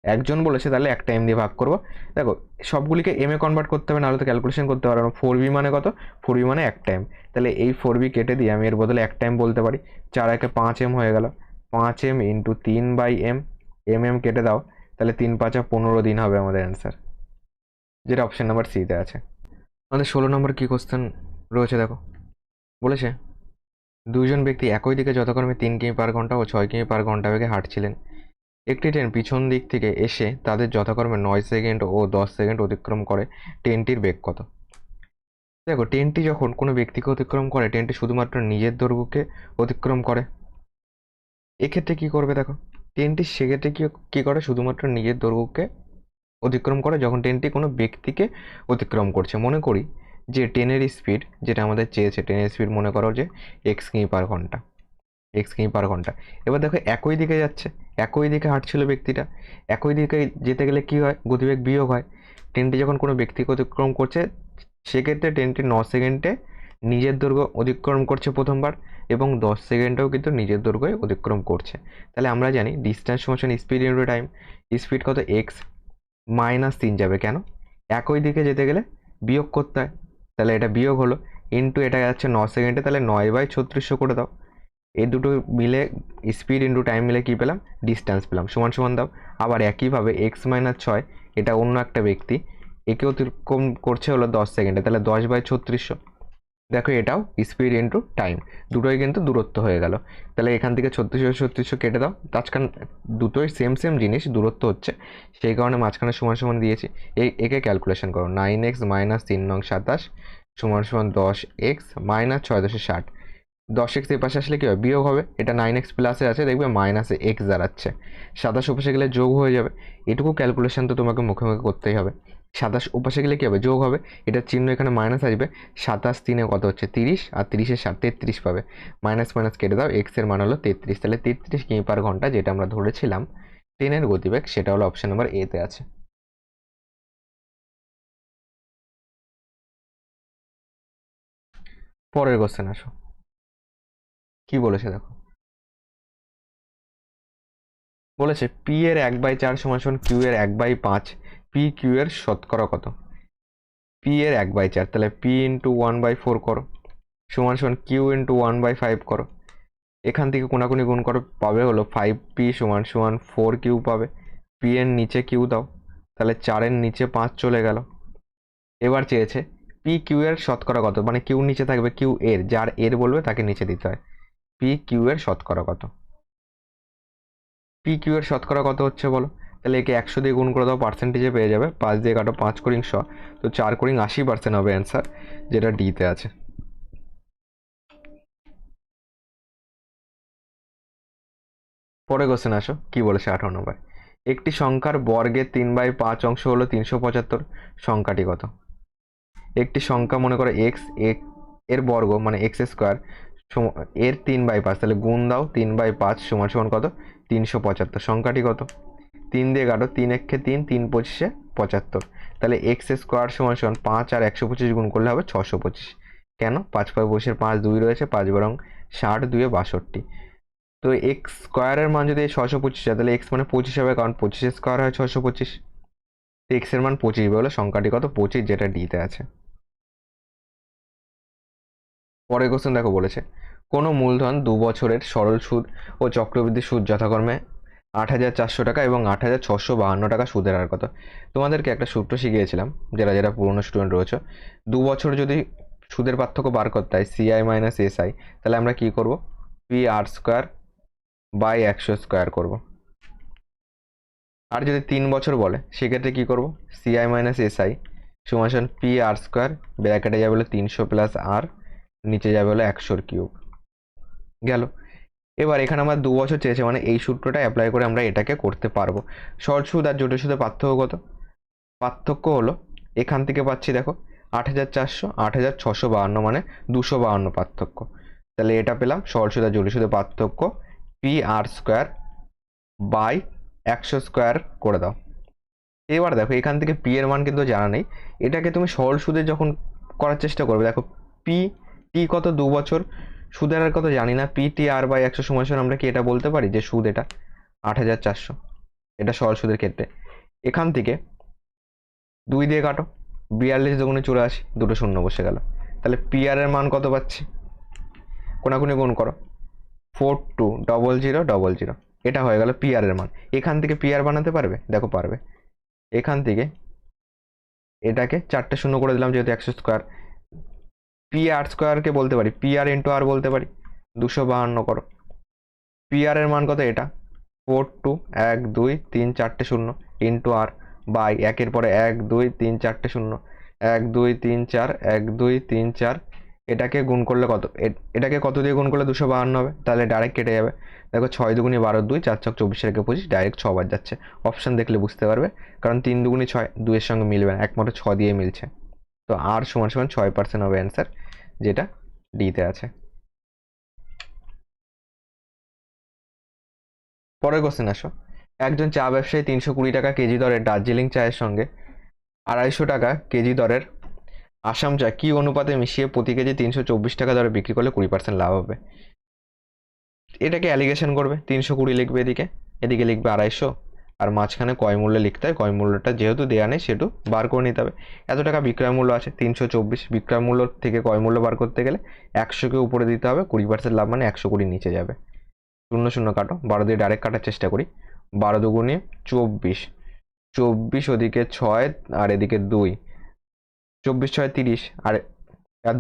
একজন বলেছে, তাহলে একটা m দিয়ে ভাগ করব। দেখো সবগুলিকে m এ কনভার্ট করতে হবে, নাহলে তো ক্যালকুলেশন করতে পারবো না। 4b মানে কত? 4b মানে একটা m, তাহলে এই 4b কেটে দিয়ে আমি এর বদলে একটা m বলতে পারি। 4 একে 5m হয়ে গেল, 5m ইন্টু 3/m, mm কেটে দাও, তাহলে 3 5 15 দিন হবে আমাদের অ্যান্সার, যেটা অপশন নাম্বার সিতে আছে। আমাদের 16 নম্বর কি কোশ্চেন রয়েছে দেখো। বলেছে দুইজন ব্যক্তি একই দিকে যথাক্রমে 3 কিমি পার ঘন্টা ও 6 কিমি পার ঘন্টা বেগে হাঁটছিলেন। একটি ট্রেন পিছন দিক থেকে এসে তাদের যথাক্রমে 9 সেকেন্ড ও 10 সেকেন্ড অতিক্রম করে, ট্রেনটির বেগ কত? দেখো ট্রেনটি যখন কোনো ব্যক্তিকে অতিক্রম করে, ট্রেনটি শুধুমাত্র নিজের দৈর্ঘ্যকে অতিক্রম করে। এক্ষেত্রে কি করবে? দেখো ট্রেনটি সেক্ষেত্রে কি করে? শুধুমাত্র নিজের দৈর্ঘ্যকে অতিক্রম করে যখন ট্রেনটি কোনো ব্যক্তিকে অতিক্রম করছে। মনে করি যে ট্রেনের স্পিড যেটা আমাদের চেয়েছে, ট্রেনের স্পিড মনে করো যে এক্স কিমি পার ঘন্টা, এক্স কিমি পার ঘন্টা। এবার দেখো একই দিকে যাচ্ছে, একই দিকে হাঁটছিল ব্যক্তিটা। একই দিকে যেতে গেলে কি হয়? গতিবেগ বিয়োগ হয়। ট্রেনটি যখন কোনো ব্যক্তিকে অতিক্রম করছে, সেক্ষেত্রে ট্রেনটি 9 সেকেন্ডে নিজের দৈর্ঘ্য অতিক্রম করছে প্রথমবার এবং 10 সেকেন্ডেও কিন্তু নিজের দৈর্ঘ্য অতিক্রম করছে। তাহলে আমরা জানি ডিস্টেন্স সমান স্পিড ইনটু টাইম। স্পিড কত? এক্স মাইনাস 3 যাবে, কেন? একই দিকে যেতে গেলে বিয়োগ করতে হয়, তাহলে এটা বিয়োগ হলো, ইন্টু এটা যাচ্ছে 9 সেকেন্ডে, তাহলে 9/3600 করে দাও। এই দুটো মিলে স্পিড ইন্টু টাইম মিলে কী পেলাম? ডিস্টেন্স পেলাম। সমান সমান দাও। আবার একইভাবে x-6, এটা অন্য একটা ব্যক্তি, একে অতিক্রম করছে হলো 10 সেকেন্ডে, তাহলে 10/3600। দেখো এটাও স্পিড ইন্টু টাইম, দুটোই কিন্তু দূরত্ব হয়ে গেল। তাহলে এখান থেকে 3600 কেটে দাও, মাঝখান দুটোই সেম সেম জিনিস, দূরত্ব হচ্ছে, সেই কারণে মাঝখানে সমান সমান দিয়েছি। একে ক্যালকুলেশন করো, 9x মাইনাস 3 নং 27 সমান সমান 10x মাইনাস 6×10=60। 10x এর পাশে আসলে কী হবে? বিয়োগ হবে। এটা 9x প্লাসে আছে, দেখবে মাইনাসে x দাঁড়াচ্ছে। 27 ওপাশে গেলে যোগ হয়ে যাবে। এটুকু ক্যালকুলেশন তো তোমাকে মুখে মুখে করতেই হবে। 27 ওপাশে গেলে কী হবে? যোগ হবে। এটার চিহ্ন এখানে মাইনাস আসবে। 27 3 কত হচ্ছে? 30, আর 30-এর 7 33 পাবে। মাইনাস মাইনাস কেটে দাও, x এর মান হলো 33, তাহলে 33 কিমি/ঘন্টা যেটা আমরা ধরেছিলাম ট্রেনের গতিবেগ, সেটা হলো অপশন নাম্বার এতে আছে। পরের কোশ্চেন আসো, কি বলেছে দেখো। বলেছে পি এর 1/4 সমান কিউ এর 1/5, পি কিউ এর শতকরা কত? পি এর 1/4, তাহলে পি ইন্টু 1/4 করো, সমান সমান কিউ ইন্টু 1/5 করো। এখান থেকে কোনাকুনি গুণ করো, পাবে হলো 5p সমান সমান 4q পাবে। পি এর নিচে কিউ দাও, তাহলে 4-এর নিচে 5 চলে গেল। এবার চেয়েছে পি কিউ এর শতকরা কত, মানে কিউ নিচে থাকবে, কিউ এর, যার এর বলবে তাকে নিচে দিতে হয়। পি কিউ এর শতকরা কত? পি কিউ এর শতকরা কত হচ্ছে বলো? তাহলে একে 100 দিয়ে গুণ করে দাও, পার্সেন্টেজে পেয়ে যাবে। 5 দিয়ে কাটো, 5×100, তো 4×80% হবে অ্যান্সার, যেটা ডিতে আছে। পরে কোশ্চেন আসো, কি বলেছে 18 নম্বর। একটি সংখ্যার বর্গের 3/5 অংশ হলো 375, সংখ্যাটি কত? একটি সংখ্যা মনে করো এক্স, এর বর্গ মানে x² এর 3/5, তাহলে গুণ দাও 3/5 সমান সমান কত? 375। সংখ্যাটি কত? 3 দিয়ে কাটো, 3×1 3, 3×25 75, তাহলে x² সমান সমান 5 আর 125 গুণ করলে হবে 625। কেন? 5×5 5 2 রয়েছে, 5 60, 2 62। তো x² এর মান যদি 625 হয়, তাহলে x মানে 25 হবে, কারণ 25² হয় 625। তো x এর মান 25 বলে সংখ্যাটি কত? 25, যেটা ডিতে আছে। পরের কোশ্চেন দেখো, বলেছে কোনো মূলধন 2 বছরের সরল সুদ ও চক্রবৃদ্ধি সুদ যথাক্রমে 8,400 টাকা এবং 8,652 টাকা সুদের হার কত? তোমাদেরকে একটা সূত্র শিখিয়েছিলাম, যারা যারা পুরনো স্টুডেন্ট রয়েছে। 2 বছর যদি সুদের পার্থক্য বার করতে হয়, সিআই মাইনাস এসআই, তাহলে আমরা কি করব? PR² / 100² করব। আর যদি 3 বছর বলে, সেক্ষেত্রে কি করব? সিআই মাইনাস এসআই সমান সমান PR² ব্র্যাকেটে যাবে হলো 300 প্লাস আর, নিচে যাবে হলো 100^3 গেল। এবার এখানে আমার 2 বছর চেয়েছে, মানে এই সূত্রটা অ্যাপ্লাই করে আমরা এটাকে করতে পারবো। সরল সুদ আর জটিল সুদের পার্থক্য কত? পার্থক্য হলো এখান থেকে পাচ্ছি দেখো 8,400, 8,652, মানে 252 পার্থক্য। তাহলে এটা পেলাম সরল সুদ আর জটিল সুদের পার্থক্য, PR²/100² করে দাও। এবার দেখো এখান থেকে পি এর মান কিন্তু জানা নেই, এটাকে তুমি সরল সুদে যখন করার চেষ্টা করবে, দেখো পি টি কত? 2 বছর, সুদের আর কত জানি না। PTR/100 সমান সমান আমরা কি এটা বলতে পারি যে সুদ এটা 8,400, এটা সরল সুদের ক্ষেত্রে। এখান থেকে 2 দিয়ে কাটো, 42 দুগুণে 84, দুটো শূন্য বসে গেল। তাহলে পিআর এর মান কত পাচ্ছি? কোনাকুনি গুণ করো, 420000, এটা হয়ে গেল পিআর এর মান। এখান থেকে পিআর বানাতে পারবে? দেখো পারবে। এখান থেকে এটাকে 4টে শূন্য করে দিলাম, যেহেতু 100²। PR² বলতে পারি PR ইন্টু আর বলতে পারি, 252 করো। PR এর মান কত? এটা 42, 1 2 3 4টে শূন্য ইন্টু আর, বাই 1-এর পরে 1 2 3 4টে শূন্য, 1 2 3 4, 1 2 3 4, এটাকে গুণ করলে কত? এটাকে কত দিয়ে গুণ করলে 252 হবে? তাহলে ডাইরেক্ট কেটে যাবে। দেখো 6 দুগুণি 12, 2 4 ছক 24, 25, ডাইরেক্ট 6 বার যাচ্ছে। অপশান দেখলে বুঝতে পারবে, কারণ 3 দুগুণি 6, 2 এর সঙ্গে মিলবে না, একমাত্র 6 দিয়ে মিলছে। তো আর সমান সমান 6% হবে অ্যান্সার, যেটা ডিতে আছে। পরের কোশ্চেন আসো। একজন চা ব্যবসায়ী 320 টাকা কেজি দরের দার্জিলিং চায়ের সঙ্গে 250 টাকা কেজি দরের আসাম চা কি অনুপাতে মিশিয়ে প্রতি কেজি 324 টাকা দরে বিক্রি করলে 20% লাভ হবে? এটাকে অ্যালিগেশন করবে, 320 লিখবে এদিকে, এদিকে লিখবে 250, আর মাঝখানে ক্রয় মূল্য লিখতে হয়। ক্রয় মূল্যটা যেহেতু দেওয়া নেই সেটু বার করে নিতে হবে। এত টাকা বিক্রয় মূল্য আছে 324, বিক্রয় মূল্য থেকে ক্রয় মূল্য বার করতে গেলে 100কে উপরে দিতে হবে, 20% লাভ মানে 120 নিচে যাবে। 0 0 কাটো, 12 দিয়ে ডাইরেক্ট কাটার চেষ্টা করি। 12 দুগুণে 24, 24 ওদিকে 6 আর এদিকে 2, 24 6 30, আর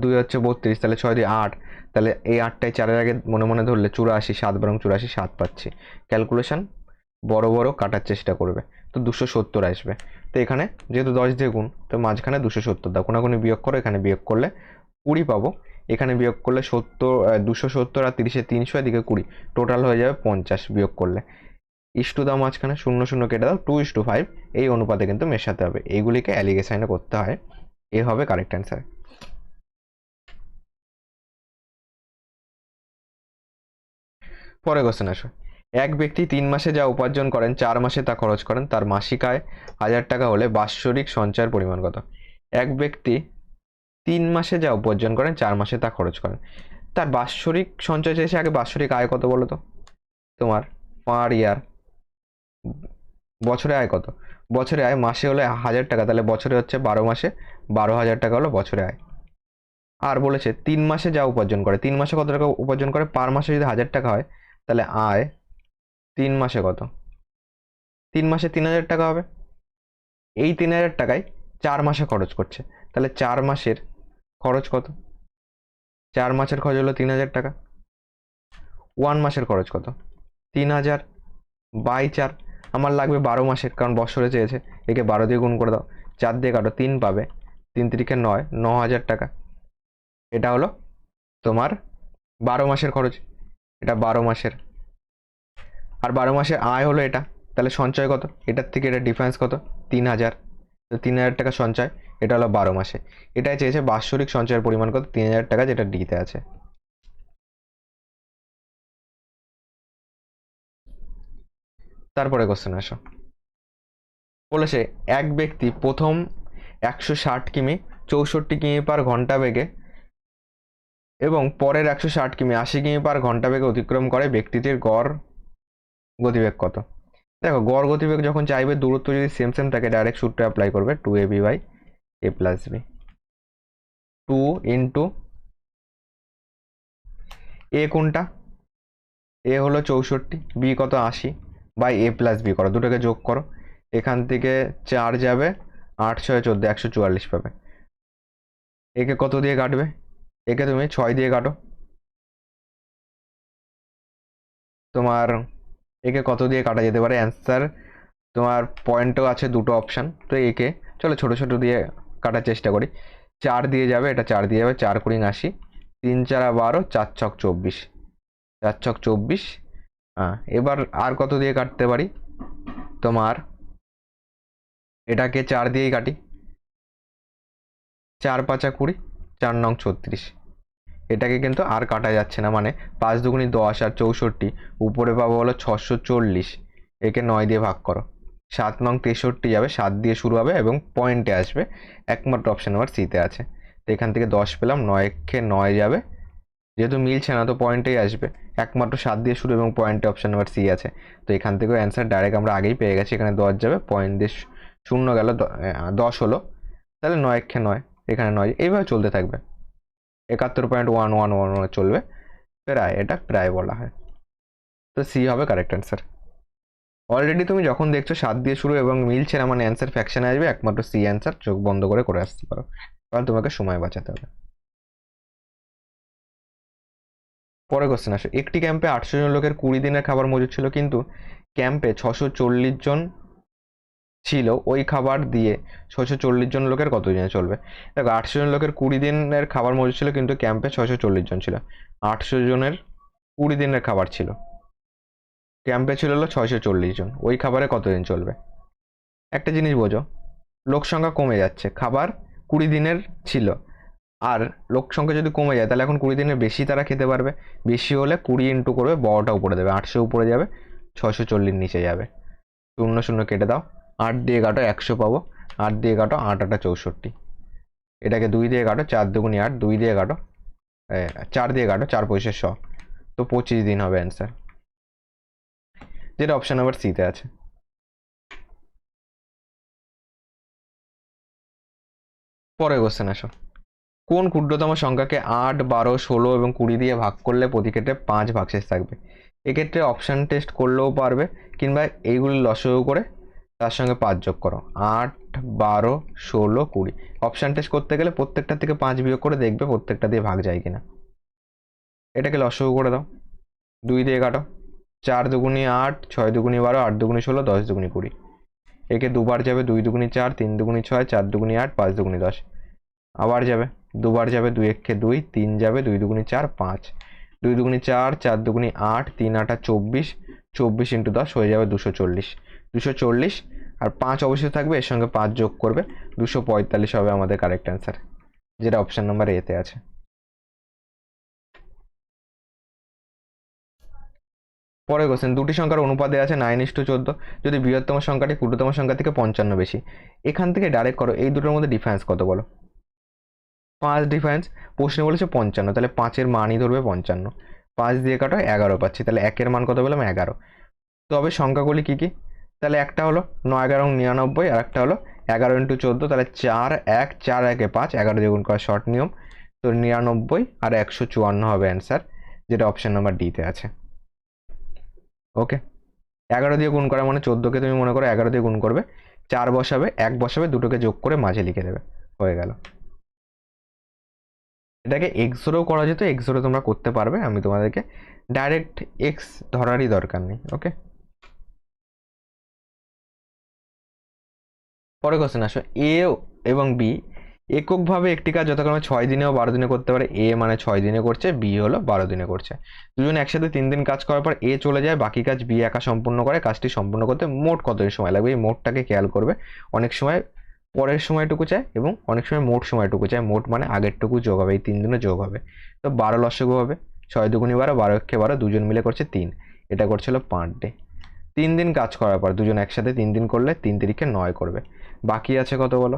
2 হচ্ছে 32, তাহলে 6 দিয়ে 8, তাহলে এই 8টাই 4-এর আগে মনে মনে ধরলে 84, 7 বরং 84, 7 পাচ্ছি। ক্যালকুলেশন বড় বড় কাটার চেষ্টা করবে, তো 270 আসবে। তো এখানে যেহেতু 10 দিয়ে গুণ, তো মাঝখানে 270 দাও, কোনাকুনি বিয়োগ করো, এখানে বিয়োগ করলে 20 পাবো, এখানে বিয়োগ করলে 270 আর 30-এ 300, এদিকে 20, টোটাল হয়ে যাবে 50 বিয়োগ করলে। ইস্টু দাও মাঝখানে, 0 0 কেটে দাও, 2:5 এই অনুপাতে কিন্তু মেশাতে হবে। এইগুলিকে অ্যালিগেশনে করতে হয়, এ হবে কারেক্ট অ্যান্সার। পরে কোশ্চেন আসো। এক ব্যক্তি 3 মাসে যা উপার্জন করেন 4 মাসে তা খরচ করেন, তার মাসিক আয় 1000 টাকা হলে বাৎসরিক সঞ্চয়ের পরিমাণ কত? এক ব্যক্তি 3 মাসে যা উপার্জন করেন 4 মাসে তা খরচ করেন, তার বাৎসরিক সঞ্চয় চেয়েছে। আগে বাৎসরিক আয় কত বলো তো তোমার, পার ইয়ার। বছরে আয় কত? বছরে আয় মাসে হলে 1000 টাকা, তাহলে বছরে হচ্ছে 12 মাসে 12,000 টাকা হলো বছরে আয়। আর বলেছে 3 মাসে যা উপার্জন করে, 3 মাসে কত টাকা উপার্জন করে, পার মাসে যদি 1000 টাকা হয়, তাহলে আয় 3 মাসে কত? 3 মাসে 3000 টাকা হবে। এই 3000 টাকায় 4 মাসে খরচ করছে, তাহলে 4 মাসের খরচ কত? 4 মাসের খরচ হলো 3000 টাকা। 1 মাসের খরচ কত? 3000 বাই 4। আমার লাগবে 12 মাসের, কারণ বছরে চেয়েছে। একে 12 দিয়ে গুণ করে দাও, 4 দিয়ে কাটো, 3 পাবে, 3 তিরিকে 9, 9000 টাকা। এটা হলো তোমার 12 মাসের খরচ, এটা 12 মাসের। আর 12 মাসের আয় হলো এটা, তাহলে সঞ্চয় কত? এটার থেকে এটা ডিফারেন্স কত? 3000। তো 3000 টাকা সঞ্চয়, এটা হলো 12 মাসে। এটাই চেয়েছে বাৎসরিক সঞ্চয়ের পরিমাণ কত, 3000 টাকা, যেটা ডিতে আছে। তারপরে কোশ্চেন আসো। বলেছে এক ব্যক্তি প্রথম 160 কিমি 64 কিমি পার ঘন্টা বেগে এবং পরের 160 কিমি 80 কিমি পার ঘন্টা বেগে অতিক্রম করে, ব্যক্তিটির গড় গতিবেগ কত? দেখো, গড় গতিবেগ যখন চাইবে, দূরত্ব যদি সেম সেম থাকে, ডাইরেক্ট সূত্র অ্যাপ্লাই করবে, 2ab by a plus B. 2 into A কোনটা? এ হলো 64, বি কত 80, বাই এ প্লাস বি করো, দুটোকে যোগ করো। এখান থেকে 4 যাবে, 8 6 14, 144 পাবে। একে কত দিয়ে কাটবে? একে তুমি 6 দিয়ে কাটো। তোমার একে কত দিয়ে কাটা যেতে পারে? অ্যান্সার তোমার পয়েন্টও আছে দুটো অপশান, তো একে চলো ছোটো ছোটো দিয়ে কাটার চেষ্টা করি। 4 দিয়ে যাবে, এটা 4 দিয়ে যাবে, 4 কুড়ি 80, 3 4 12, 4 ছক 24, 4 ছক 24। হ্যাঁ, এবার আর কত দিয়ে কাটতে পারি? তোমার এটাকে 4 দিয়েই কাটি, 4 5 20, 4 9 36। এটাকে কিন্তু আর কাটা যাচ্ছে না, মানে 5 দুগুণি 10 আর 64, উপরে পাবো হলো 640। একে 9 দিয়ে ভাগ করো, 7 9 63 যাবে, 7 দিয়ে শুরু হবে এবং পয়েন্টে আসবে, একমাত্র অপশন নাম্বার সিতে আছে। তো এখান থেকে 10 পেলাম, 9 কে 9 যাবে, যেহেতু মিলছে না তো পয়েন্টেই আসবে, একমাত্র 7 দিয়ে শুরু এবং পয়েন্টে অপশন নাম্বার সি আছে। তো এখান থেকেও অ্যান্সার ডাইরেক্ট আমরা আগেই পেয়ে গেছি, এখানে 10 যাবে, পয়েন্ট দিয়ে 0 গেল, 10 হলো, তাহলে 9 কে 9, এখানে 9, এইভাবে চলতে থাকবে, 71.111 চলবে, প্রায়, এটা প্রায় বলা হয়। তো সি হবে কারেক্ট অ্যান্সার। অলরেডি তুমি যখন দেখছো 7 দিয়ে শুরু এবং মিলছে না, মানে অ্যান্সার ফ্যাকশনে আসবে, একমাত্র সি অ্যান্সার, চোখ বন্ধ করে আসতে পারো, কারণ তোমাকে সময় বাঁচাতে হবে। পরে কোশ্চেন আসে, একটি ক্যাম্পে 800 জন লোকের 20 দিনের খাবার মজুদ ছিল, কিন্তু ক্যাম্পে 640 জন ছিল, ওই খাবার দিয়ে 640 জন লোকের কত দিনে চলবে? দেখো, 800 জন লোকের 20 দিনের খাবার মজুদ ছিল, কিন্তু ক্যাম্পে 640 জন ছিল, 800 জনের 20 দিনের খাবার ছিল, ক্যাম্পে ছিল হলো 640 জন, ওই খাবারে কতদিন চলবে? একটা জিনিস বোঝো, লোক সংখ্যা কমে যাচ্ছে, খাবার 20 দিনের ছিল, আর লোক সংখ্যা যদি কমে যায়, তাহলে এখন 20 দিনের বেশি তারা খেতে পারবে, বেশি হলে 20 ইন্টু করবে, বড়টা উপরে দেবে, 800 উপরে যাবে, 640 নিচে যাবে, 0 0 কেটে দাও, 8 দিয়ে কাটো 100 পাবো, 8 দিয়ে কাটো 8 8 64, এটাকে 2 দিয়ে কাটো, 4 দুগুনি 8, 2 দিয়ে কাটো, 4 দিয়ে কাটো, 4 পয়সা 100, তো 25 দিন হবে অ্যান্সার, যেটা অপশন নাম্বার সিতে আছে। পরের কোশ্চেন আসো। কোন ক্ষুদ্রতম সংখ্যাকে 8, 12, 16 এবং 20 দিয়ে ভাগ করলে প্রতি ক্ষেত্রে 5 ভাগশেষ থাকবে? এক্ষেত্রে অপশান টেস্ট করলেও পারবে, কিংবা এইগুলি লসাগু করে তার সঙ্গে 5 যোগ করো। 8, 12, 16, 20, অপশান টেস্ট করতে গেলে প্রত্যেকটা থেকে 5 বিয়োগ করে দেখবে প্রত্যেকটা দিয়ে ভাগ যায় কিনা। এটাকে লসাগু করে দাও, 2 দিয়ে কাটো, 4 দুগুনি 8, 6 দুগুনি 12, 8 দুগুনি 16, 10 দুগুনি 20, একে দুবার যাবে, 2 দুগুনি 4, 3 দুগুনি 6, 4 দুগুনি 8, 5 দুগুনি 10, আবার যাবে, দুবার যাবে, 2 একে 2, 3 যাবে, 2 দুগুনি 4, 5, 2 দুগুনি 4, 4 দুগুনি 8, 3 8 24, 24 ইন্টু 10 হয়ে যাবে 240, 240, আর 5 অবশ্যই থাকবে, এর সঙ্গে 5 যোগ করবে, 245 হবে আমাদের কারেক্ট অ্যান্সার, যেটা অপশন নাম্বার এতে আছে। পরের কোশ্চেন, দুটি সংখ্যার অনুপাত দেওয়া আছে 9:14, যদি বৃহত্তম সংখ্যাটি ক্ষুদ্রতম সংখ্যা থেকে 55 বেশি। এখান থেকে ডাইরেক্ট করো, এই দুটোর মধ্যে ডিফারেন্স কত বলো? 5 ডিফারেন্স, প্রশ্নে বলেছে 55, তাহলে 5-এর মানই ধরবে 55, 5 দিয়ে কাটো, 11 পাচ্ছি, তাহলে 1-এর মান কত পেলাম? 11। তবে সংখ্যাগুলি কি কি? তাহলে একটা হলো 9, 11, 99, আর একটা হলো 11 × 14, তাহলে 4, 1, 4, 1, 5, 11 দিয়ে গুণ করা শর্ট নিয়ম, তো 99 আর 154 হবে অ্যান্সার, যেটা অপশন নাম্বার ডিতে আছে। ওকে, 11 দিয়ে গুণ করা মানে 14কে তুমি মনে করো 11 দিয়ে গুণ করবে, 4 বসাবে, 1 বসাবে, দুটোকে যোগ করে মাঝে লিখে দেবে, হয়ে গেল। এটাকে এক্সোরও করা যেত, এক্সোরও তোমরা করতে পারবে, আমি তোমাদেরকে ডাইরেক্ট এক্স ধরারই দরকার নেই। ওকে, পরে কোশ্চেন আসো, এ এবং বি এককভাবে একটি কাজ যথাক্রমে 6 দিনে ও 12 দিনে করতে পারে। এ মানে 6 দিনে করছে, বি হলো 12 দিনে করছে। দুজন একসাথে 3 দিন কাজ করার পর এ চলে যায়, বাকি কাজ বি একা সম্পূর্ণ করে। কাজটি সম্পূর্ণ করতে মোট কতদিন সময় লাগবে? এই মোটটাকে খেয়াল করবে, অনেক সময় পরের সময়টুকু চায় এবং অনেক সময় মোট সময়টুকু চায়। মোট মানে আগেরটুকু যোগ হবে, এই 3 দিনে যোগ হবে, তো 12 লসাগু হবে, 6 দুগুনি 12, 12 একে 12, দুজন মিলে করছে 3, এটা করছিল পার ডে। 3 দিন কাজ করার পর দুজন একসাথে 3 দিন করলে 3 তিরিকে 9 করবে, বাকি আছে কত বলো?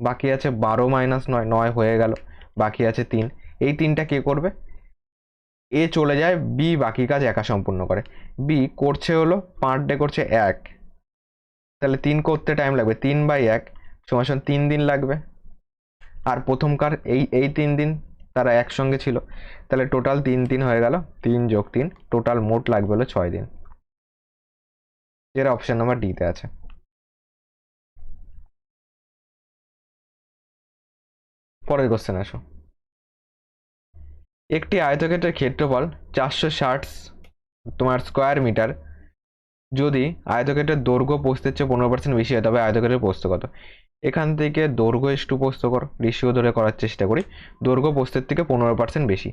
বাকি আছে 12 - 9, 9 হয়ে গেল, বাকি আছে 3, এই 3টা কে করবে? এ চলে যায়, বি বাকি কাজ একা সম্পূর্ণ করে। বি করছে হলো পার ডে করছে 1, তাহলে 3 করতে টাইম লাগবে, 3/1 সমান 3 দিন লাগবে। আর প্রথমকার এই 3 দিন তারা একসঙ্গে ছিল, তাহলে টোটাল 3 হয়ে গেল, 3 + 3, টোটাল মোট লাগবে হলো 6 দিন, যেটা অপশন নাম্বার ডিতে আছে। পরের কোশ্চেন আসো। একটি আয়তক্ষেত্রের ক্ষেত্রফল 460 তোমার স্কোয়ার মিটার, যদি আয়তক্ষেত্রের দৈর্ঘ্য প্রস্থের চেয়ে 15% বেশি হয় তবে আয়তক্ষেত্রের প্রস্থ কত? এখান থেকে দৈর্ঘ্য ইস্টু প্রস্থ করো, রেশিও ধরে করার চেষ্টা করি। দৈর্ঘ্য প্রস্থের থেকে 15% বেশি,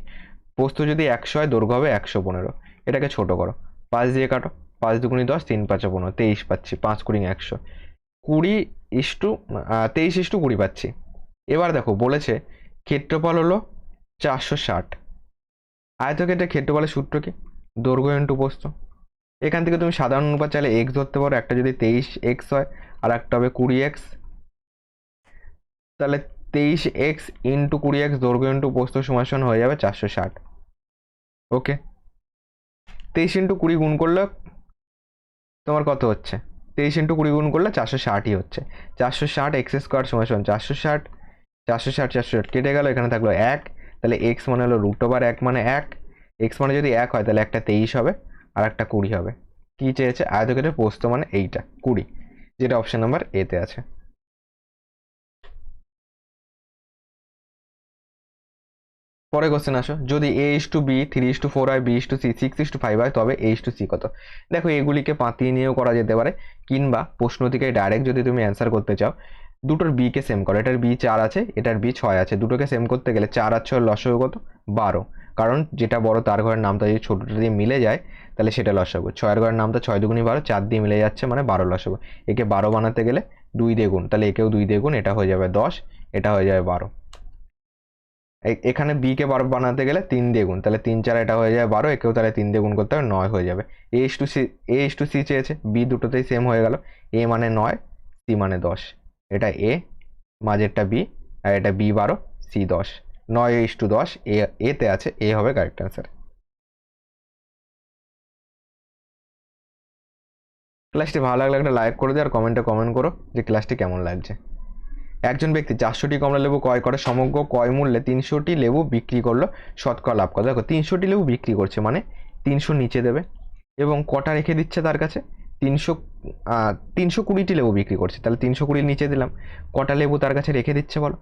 প্রস্থ যদি 100 হয় দৈর্ঘ্য হবে 115, এটাকে ছোট করো, 5 দিয়ে কাটো, 5 দুগুনি 10, 3 5 15, 23 পাচ্ছি, 5 × 100, 23:20 পাচ্ছি। এবার দেখো বলেছে ক্ষেত্রফল হলো 460, আয়তক্ষেত্রের ক্ষেত্রফলের সূত্র কি? দৈর্ঘ্য ইন্টু প্রস্থ। এখান থেকে তুমি সাধারণ অনুপাত চাইলে এক্স ধরতে পারো, একটা যদি 23x হয় আর একটা হবে 20x, তাহলে 23x × 20x দৈর্ঘ্য ইন্টু প্রস্থ সমান হয়ে যাবে 460। ওকে, 23 × 20 গুণ করলে তোমার কত হচ্ছে? 23 × 20 গুণ করলে 460ই হচ্ছে। 460x² সমান 460, 460 460 কেটে গেল, এখানে থাকলো 1, তাহলে x মানে হলো √1 মানে 1, x মানে যদি 1 হয় তাহলে একটা 23 হবে আর একটা 20 হবে। কি চেয়েছে? আয়তক্ষেত্রের প্রস্থ মানে এইটা 20, যেটা অপশন নাম্বার এতে আছে। পরে কোশ্চেন আসো, যদি a:b 3:4 হয়, b:c 6:5 হয় তবে a:c কত? দেখো এগুলিকে পাতিয়ে নিয়েও করা যেতে পারে, কিংবা প্রশ্ন থেকে ডাইরেক্ট যদি তুমি অ্যান্সার করতে চাও, দুটোর বি কে সেম করো। এটার বি 4 আছে, এটার বি 6 আছে, দুটোকে সেম করতে গেলে 4 আর 6 লসাগু কত? 12, কারণ যেটা বড় তার ঘরের নামটা যদি ছোটটা দিয়ে মিলে যায় তাহলে সেটা লসাগু। 6 এর ঘরের নামটা 6 দুগুনি 12, 4 দিয়ে মিলে যাচ্ছে মানে 12 লসাগু। একে 12 বানাতে গেলে 2 দিয়ে গুণ, তাহলে একেও 2 দিয়ে গুণ, এটা হয়ে যাবে 10, এটা হয়ে যাবে 12। এখানে বি কে 12 বানাতে গেলে 3 দিয়ে গুণ, তাহলে 3 4 এটা হয়ে যাবে 12, একেও তাহলে 3 দিয়ে গুণ করতে হবে, 9 হয়ে যাবে। a:c চেয়েছে, বি দুটোতেই সেম হয়ে গেল, a মানে 9, c মানে 10, এটা a, মাঝেরটা বি, আর এটা বি 12 সি 10, 9:10 এতে আছে, এ হবে কারেক্ট অ্যান্সার। ক্লাসটি ভালো লাগলে একটা লাইক করে দিও আর কমেন্টে কমেন্ট করো যে ক্লাসটি কেমন লাগছে। একজন ব্যক্তি 400টি কমলা লেবু ক্রয় করে সমগ্র ক্রয় মূল্যে 300টি লেবু বিক্রি করলো, শতকরা লাভ কত? দেখো 300টি লেবু বিক্রি করছে মানে 300 নিচে দেবে, এবং কটা রেখে দিচ্ছে তার কাছে? 300, 320টি লেবু বিক্রি করছে, তাহলে 320 নিচে দিলাম। কটা লেবু তার কাছে রেখে দিচ্ছে বলো?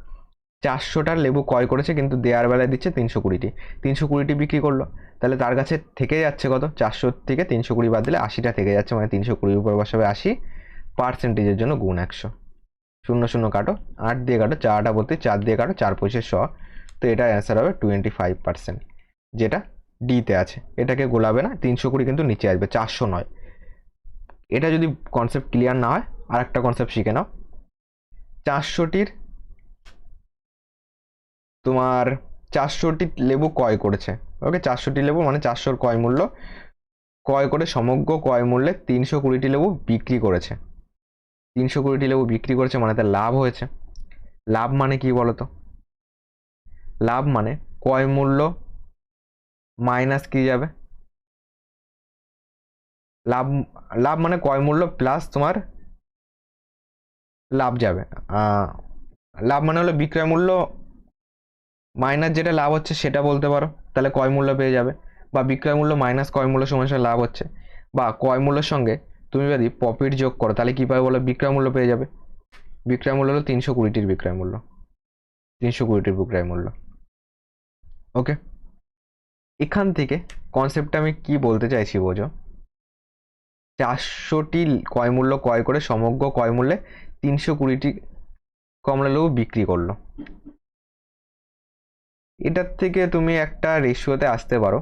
400টার লেবু ক্রয় করেছে কিন্তু দেওয়ার বেলায় দিচ্ছে 320টি, 320টি বিক্রি করলো, তাহলে তার কাছে থেকে যাচ্ছে কত? 400 থেকে 320 বাদ দিলে 80টা থেকে যাচ্ছে, মানে 320 উপর বসাবে 80, পার্সেন্টেজের জন্য গুণ 100, 0 0 কাটো, 8 দিয়ে কাটো, 4টা বলতে 4 দিয়ে কাটো, 4 পয়সা 100, তো এটার অ্যান্সার হবে 25%, যেটা ডিতে আছে। এটাকে গোলাবে না, 320 কিন্তু নিচে আসবে, 400 নয়। এটা যদি কনসেপ্ট ক্লিয়ার না হয় আর একটা কনসেপ্ট শিখে নাও। 400টির তোমার 400টি লেবু ক্রয় করেছে, ওকে, 400টি লেবু মানে 400 ক্রয় মূল্য, ক্রয় করে সমগ্র ক্রয় মূল্যে 320টি লেবু বিক্রি করেছে, 320টি লেবু বিক্রি করেছে মানে তার লাভ হয়েছে। লাভ মানে কি বলতো? লাভ মানে ক্রয় মূল্য মাইনাস কি যাবে? লাভ, লাভ মানে ক্রয় মূল্য প্লাস তোমার লাভ যাবে। লাভ মানে হলো বিক্রয় মূল্য মাইনাস যেটা লাভ হচ্ছে সেটা বলতে পারো, তাহলে ক্রয় মূল্য পেয়ে যাবে। বা বিক্রয় মূল্য মাইনাস ক্রয় মূল্য সমান সমান লাভ হচ্ছে। বা ক্রয় মূল্যের সঙ্গে তুমি যদি প্রফিট যোগ করো তাহলে কি পাবে বলো? বিক্রয় মূল্য পেয়ে যাবে। বিক্রয় মূল্য হলো 320টির বিক্রয় মূল্য, 320টির বিক্রয় মূল্য। ওকে, এখান থেকে কনসেপ্টটা আমি কি বলতে চাইছি বোঝো। 400টি ক্রয় মূল্য ক্রয় করে সমগ্র ক্রয় মূল্যে 320টি কমলা লেবু বিক্রি করলো। এটার থেকে তুমি একটা রেশিওতে আসতে পারো।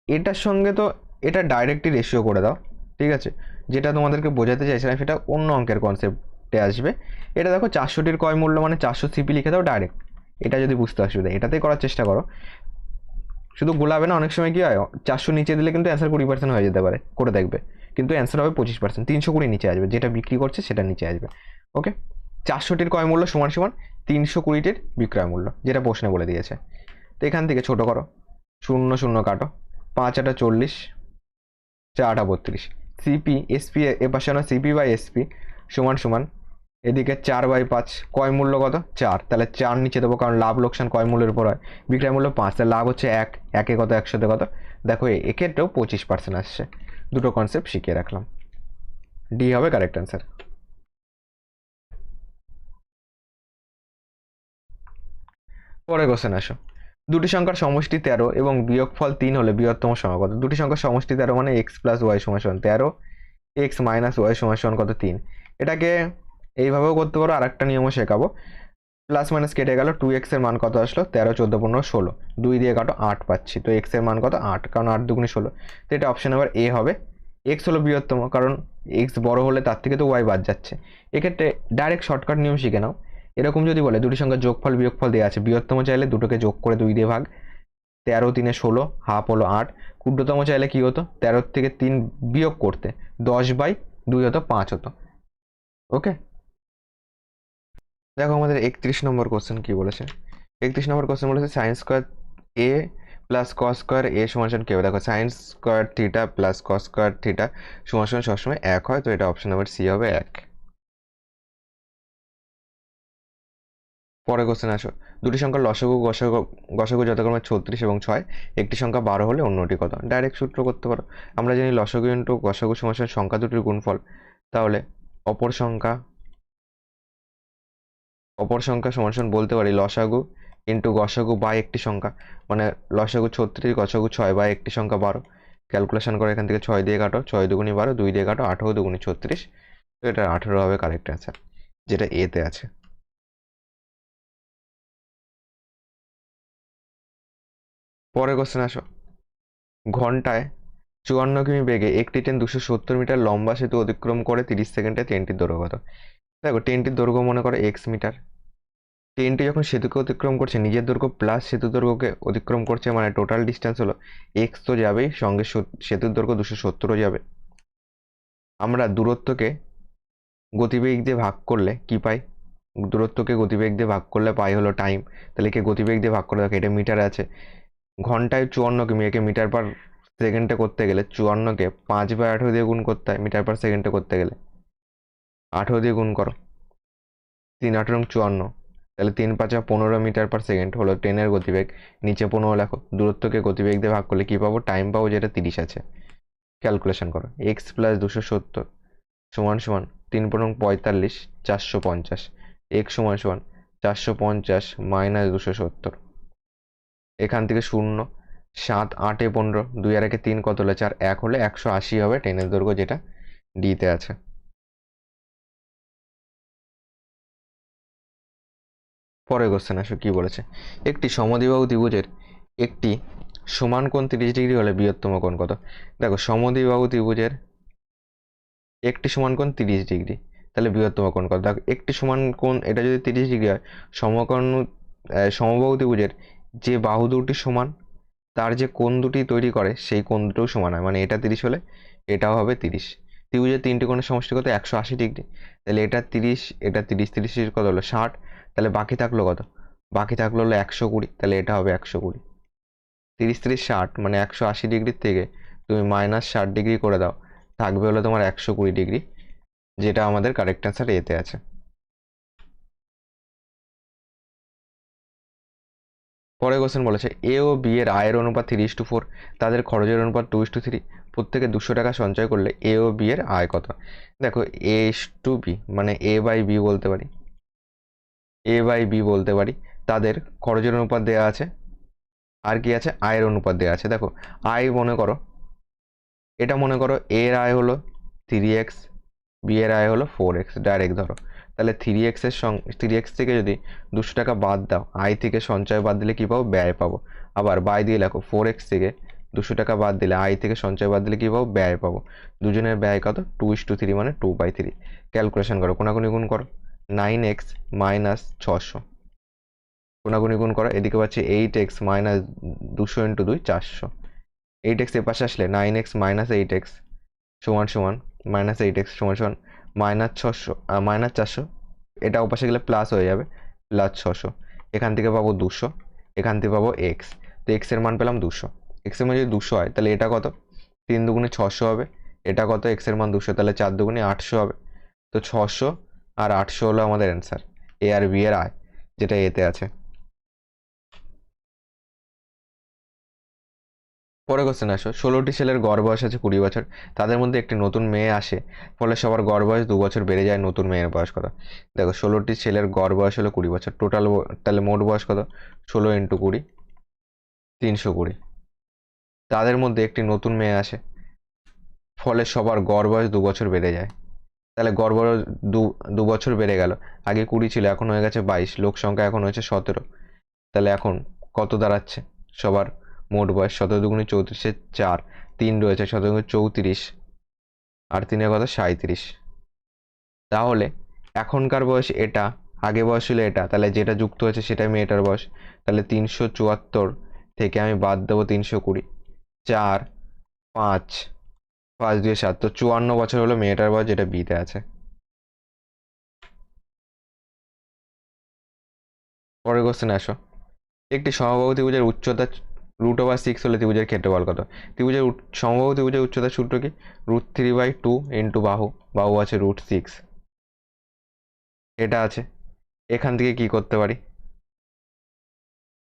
এটার সঙ্গে তো এটা ডাইরেক্টলি রেশিও করে দাও, ঠিক আছে? যেটা তোমাদেরকে বোঝাতে চাইছিলাম সেটা অন্য অঙ্কের কনসেপ্টে আসবে। এটা দেখো 400টির ক্রয় মূল্য মানে 400 সিপি লিখে দাও ডাইরেক্ট, এটা যদি বুঝতে অসুবিধা, এটাতেই করার চেষ্টা করো। শুধু গোলাবে না, অনেক সময় কি হয় 400 নিচে দিলে কিন্তু অ্যান্সার 20% হয়ে যেতে পারে, করে দেখবে, কিন্তু অ্যান্সার হবে 25%, 320 নিচে আসবে, যেটা বিক্রি করছে সেটা নিচে আসবে। ওকে, 400টির ক্রয় মূল্য সমান সমান 320টির বিক্রয় মূল্য, যেটা প্রশ্নে বলে দিয়েছে। তো এখান থেকে ছোট করো, 0 0 কাটো, 5 8 40, 4 8 32, সিপি এসপি এ পাশে না, সিপি বাই এসপি সমান সমান এদিকে 4/5, ক্রয় মূল্য কত? 4, তাহলে 4 নিচে দেবো, কারণ লাভ লোকসান ক্রয় মূল্যের উপর হয়। বিক্রয় মূল্য 5, তাহলে লাভ হচ্ছে 1, একে কত? 100তে কত? দেখো এক্ষেত্রেও 25% আসছে। দুটো কনসেপ্ট শিখিয়ে রাখলাম, ডি হবে কারেক্ট অ্যান্সার। পরে কোশ্চেন আসো। দুটি সংখ্যার সমষ্টি 13 এবং বিয়োগফল 3 হলে বৃহত্তম সংখ্যা কত? দুটি সংখ্যার সমষ্টি 13 মানে x প্লাস ওয়াই সমান 13, x মাইনাস ওয়াই সমান কত? 3। এটাকে এইভাবেও করতে পারো, আর একটা নিয়মও শেখাবো। প্লাস মাইনাস কেটে গেল, 2x এর মান কত আসলো? 13 14 15 16, 2 দিয়ে কাটো, 8 পাচ্ছি, তো x এর মান কত? 8, কারণ 8 2 16, তো এটা অপশন নাম্বার এ হবে। x হলো বৃহত্তম, কারণ x বড় হলে তার থেকে তো y বাদ যাচ্ছে। এক্ষেত্রে ডাইরেক্ট শর্টকাট নিয়ম শিখে নাও। এরকম যদি বলে দুটি সংখ্যার যোগফল বিয়োগফল দেওয়া আছে, বৃহত্তম চাইলে দুটোকে যোগ করে 2 দিয়ে ভাগ, 13 3 16, হাফ হলো 8। ক্ষুদ্রতম চাইলে কি হতো? 13 থেকে 3 বিয়োগ করতে 10/2 হতো, 5 হতো। ওকে, দেখো আমাদের 31 নম্বর কোশ্চেন কি বলেছে। 31 নম্বর কোশ্চেন বলেছে সাইন স্কোয়ার এ প্লাস কস স্কোয়ার এ সমান সমান কি হবে? দেখো sine square theta plus cos square theta সমান সমান সবসময় 1 হয়, তো এটা অপশন নাম্বার সি হবে 1। পরে কোশ্চেন আসো। দুটি সংখ্যার লসাগু গসাগু যথাক্রমে 36 এবং 6, একটি সংখ্যা 12 হলে অন্যটি কত? ডাইরেক্ট সূত্র করতে পারো। আমরা জানি লসাগু ইন্টু গসাগু সমান সমান সংখ্যা দুটির গুণফল, তাহলে অপর সংখ্যা সমান সমান বলতে পারি লসাগু ইন্টু গসাগু বাই একটি সংখ্যা, মানে লসাগু 36 গসাগু 6 বাই একটি সংখ্যা 12। ক্যালকুলেশন করে এখান থেকে 6 দিয়ে কাটো, 6 দুগুণি 12, 2 দিয়ে কাটো, 18 দুগুণি 36, তো এটা 18 হবে কারেক্ট অ্যান্সার, যেটা এতে আছে। পরে কোশ্চেন আসো। ঘন্টায় 54 কিমি বেগে একটি ট্রেন 270 মিটার লম্বা সেতু অতিক্রম করে 30 সেকেন্ডে ট্রেনটির দৈর্ঘ্য কত? দেখো ট্রেনটির দৈর্ঘ্য মনে করো x মিটার। ট্রেনটি যখন সেতুকে অতিক্রম করছে, নিজের দৈর্ঘ্য প্লাস সেতু দৈর্ঘ্যকে অতিক্রম করছে, মানে টোটাল ডিস্টেন্স হলো x, তো যাবেই, সঙ্গে সেতুর দৈর্ঘ্য 270ও যাবে। আমরা দূরত্বকে গতিবেগ দিয়ে ভাগ করলে কি পাই? দূরত্বকে গতিবেগ দিয়ে ভাগ করলে পাই হলো টাইম। তাহলে কি গতিবেগ দিয়ে ভাগ করে দেখো, এটা মিটারে আছে। ঘন্টায় 54 কিমি, একে মিটার পার সেকেন্ডে করতে গেলে 54কে 5/18 দিয়ে গুণ করতে হয় মিটার পার সেকেন্ডে করতে গেলে। 18 দিয়ে গুণ করো, 3×8 = 54, তাহলে 3×5 = 15 মিটার পার সেকেন্ড হলো ট্রেনের গতিবেগ। নিচে 15 লেখো। দূরত্বকে গতিবেগ দিয়ে ভাগ করলে কি পাবো? টাইম পাবো, যেটা 30 আছে। ক্যালকুলেশন করো, এক্স প্লাস 270 সমান সমান 3×45 450, এক্স সমান সমান 450 মাইনাস 270। এখান থেকে 0, 7 8 15, 2 আর 1 3, কত হলো 4, 1 হলে 180 হবে ট্রেনের দৈর্ঘ্য, যেটা ডিতে আছে। পরের কোশ্চেন আসো, কি বলেছে? একটি সমদ্বিবাহু ত্রিভুজের একটি সমান কোণ 30 ডিগ্রি হলে বৃহত্তম কোণ কত? দেখো, সমদ্বিবাহু ত্রিভুজের একটি সমান কোণ 30 ডিগ্রি, তাহলে বৃহত্তম কোণ কত? দেখো, একটি সমান কোণ এটা যদি 30 ডিগ্রি হয়, সমকর্ণ সমবাহু ত্রিভুজের যে বাহু দুটি সমান, তার যে কোণ দুটি তৈরি করে সেই কোণ দুটোও সমান হয়। মানে এটা 30 হলে এটাও হবে 30। ত্রিভুজের তিনটি কোণের সমষ্টি কত? 180 ডিগ্রি। তাহলে এটা 30, এটা 30, 30 কত হলো 60। তাহলে বাকি থাকলো কত? বাকি থাকলো হলো 120। তাহলে এটা হবে 120। 30 30 60, মানে 180 ডিগ্রির থেকে তুমি -60 ডিগ্রি করে দাও, থাকবে হলো তোমার 120 ডিগ্রি, যেটা আমাদের কারেক্ট অ্যান্সার এতে আছে। পরে কোশ্চেন বলেছে, এ ও বি এর আয়ের অনুপাত 3:4, তাদের খরচের অনুপাত 2:3, প্রত্যেকে 200 টাকা সঞ্চয় করলে এ ও বি এর আয় কত? দেখো, A/B মানে A/B বলতে পারি, A/B বলতে পারি। তাদের খরচের অনুপাত দেওয়া আছে, আর কি আছে? আয়ের অনুপাত দেওয়া আছে। দেখো, আয় মনে করো, এটা মনে করো এ এর আয় হলো 3x, বি এর আয় হলো 4x, ডাইরেক্ট ধরো। তাহলে 3x থেকে যদি 200 টাকা বাদ দাও, আয় থেকে সঞ্চয় বাদ দিলে কি পাবো? ব্যয় পাবো। আবার বাই দিয়ে লেখো, 4x থেকে 200 টাকা বাদ দিলে, আয় থেকে সঞ্চয় বাদ দিলে কি পাবো? ব্যয় পাবো। দুজনের ব্যয় কত? 2:3, মানে 2/3। ক্যালকুলেশন করো, কোনাকুনি গুণ করো, 9x মাইনাস 600, কোনাকুনি গুণ করো, এদিকে পাচ্ছি 8x মাইনাস 200 × 2 400। 8x এর পাশে আসলে 9x মাইনাস 8x সমান সমান -8x সমান সমান -600 -400, এটা ওপাশে গেলে প্লাস হয়ে যাবে, +600। এখান থেকে পাবো 200, এখান থেকে পাবো x। তো x এর মান পেলাম 200। x এর মান যদি 200 হয়, তাহলে এটা কত? 3 দুগুণে 600 হবে। এটা কত? x এর মান 200, তাহলে 4 দুগুণে 800 হবে। তো 600 আর 800 হলো আমাদের অ্যান্সার, এ আর বি এর আয়, যেটা এতে আছে। পরে কোশ্চেন আসো, 16টি ছেলের গড় বয়স আছে 20 বছর, তাদের মধ্যে একটি নতুন মেয়ে আসে, ফলে সবার গড় বয়স 2 বছর বেড়ে যায়। নতুন মেয়ের বয়স কত? দেখো, 16টি ছেলের গড় বয়স হলো 20 বছর, টোটাল তাহলে মোট বয়স কত? 16 × 20, 320। তাদের মধ্যে একটি নতুন মেয়ে আসে, ফলে সবার গড় বয়স 2 বছর বেড়ে যায়। তাহলে গড় বয়স দু বছর বেড়ে গেল। আগে 20 ছিল, এখন হয়ে গেছে 22, লোক সংখ্যা এখন হয়েছে 17। তাহলে এখন কত দাঁড়াচ্ছে সবার মোট বয়স? 17 দুগুণে 34, 4, 3 রয়েছে, 17 দুগুণে 34, আর 3 কত? 37। তাহলে এখনকার বয়স এটা, আগে বয়স ছিল এটা, তাহলে যেটা যুক্ত হয়েছে সেটাই মেয়েটার বয়স। তাহলে 374 থেকে আমি বাদ দেবো 320, 4 5 5 2 7, তো 54 বছর হলো মেয়েটার বয়স, যেটা বিতে আছে। পরের কোশ্চেনে আসো, একটি সমবাহু ত্রিভুজের উচ্চতা √6 হলে ত্রিভুজের ক্ষেত্রফল কত? সমবাহু ত্রিভুজের উচ্চতার সূত্র কি? √3/2 ইন্টু বাহু, বাহু আছে √6, এটা আছে। এখান থেকে কি করতে পারি?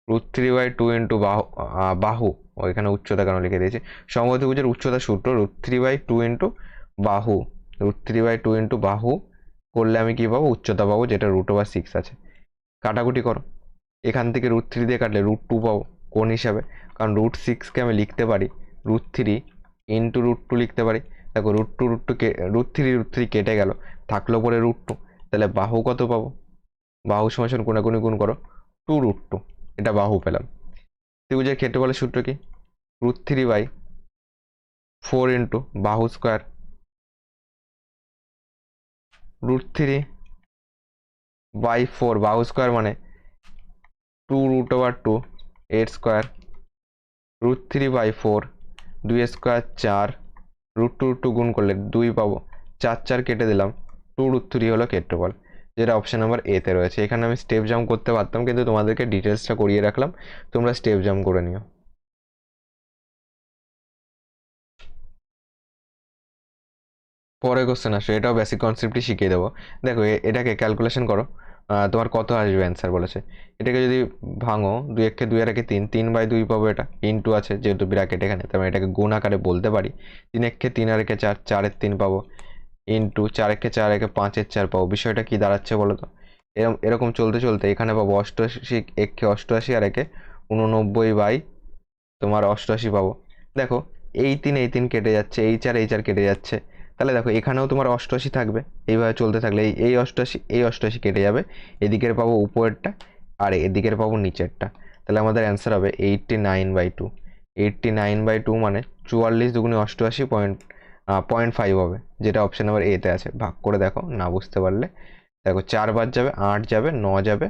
√3/2 ইন্টু বাহু, বাহু ওইখানে উচ্চতা কেন লিখে দিয়েছি? সমবাহু ত্রিভুজের উচ্চতার সূত্র √3/2 ইন্টু বাহু, √3/2 ইন্টু বাহু করলে আমি কি পাবো? উচ্চতা পাবো, যেটা √6 আছে। কাটাকুটি করো, এখান থেকে √3 দিয়ে কাটলে √2 পাবো কোণ হিসাবে, কারণ √6কে আমি লিখতে পারি √3 ইন্টু √2 লিখতে পারি। দেখো, √3 কেটে গেল, থাকলো পরে √2, তাহলে বাহু কত পাবো? বাহু সমান কোনাকুনি গুণ করো, 2√2, এটা বাহু পেলাম। ত্রিভুজের ক্ষেত্রফলের সূত্র কি? √3/4 ইন্টু বাহু স্কোয়ার, √3/4 বাহু স্কোয়ার মানে 2√2 8 স্কোয়ার, √3/4 2 স্কোয়ার 4, √2 গুণ করলে 2 পাবো, 4 4 কেটে দিলাম, 2√3 হলো ক্ষেত্রফল, যেটা অপশন নাম্বার এতে রয়েছে। এখানে আমি স্টেপ জাম্প করতে পারতাম, কিন্তু তোমাদেরকে ডিটেলসটা করিয়ে রাখলাম, তোমরা স্টেপ জাম্প করে নিও। পরে কোশ্চেন আসো, এটাও বেসিক কনসেপ্টই শিখিয়ে দেবো। দেখো এটাকে ক্যালকুলেশন করো, তোমার কত আসবে অ্যান্সার বলেছে। এটাকে যদি ভাঙো, 2 একে 2 আর একে 3, 3/2 পাবো। এটা ইনটু আছে যেহেতু ব্র্যাকেট এখানে, তার মানে এটাকে গুণ আকারে বলতে পারি। 3 একে 3 আর একে 4, 4 3 পাবো, ইনটু 4 একে 4 একে 5 4 পাবো। বিষয়টা কি দাঁড়াচ্ছে বলো তো? এরকম এরকম চলতে চলতে এখানে পাবো 88, একে 88 আর একে 89 তোমার 88 পাবো। দেখো এই তিন কেটে যাচ্ছে, এই চার কেটে যাচ্ছে, তাহলে দেখো এখানেও তোমার 88 থাকবে। এইভাবে চলতে থাকলে এই 88 কেটে যাবে, এদিকের পাবো উপরেরটা আর এদিকের পাবো নিচেরটা। তাহলে আমাদের অ্যান্সার হবে 89/2। 89/2 মানে 44 দুগুণে 88 0.5 হবে, যেটা অপশন নাম্বার এতে আছে। ভাগ করে দেখো না বুঝতে পারলে। দেখো 4 বার যাবে, 8 যাবে, 9 যাবে,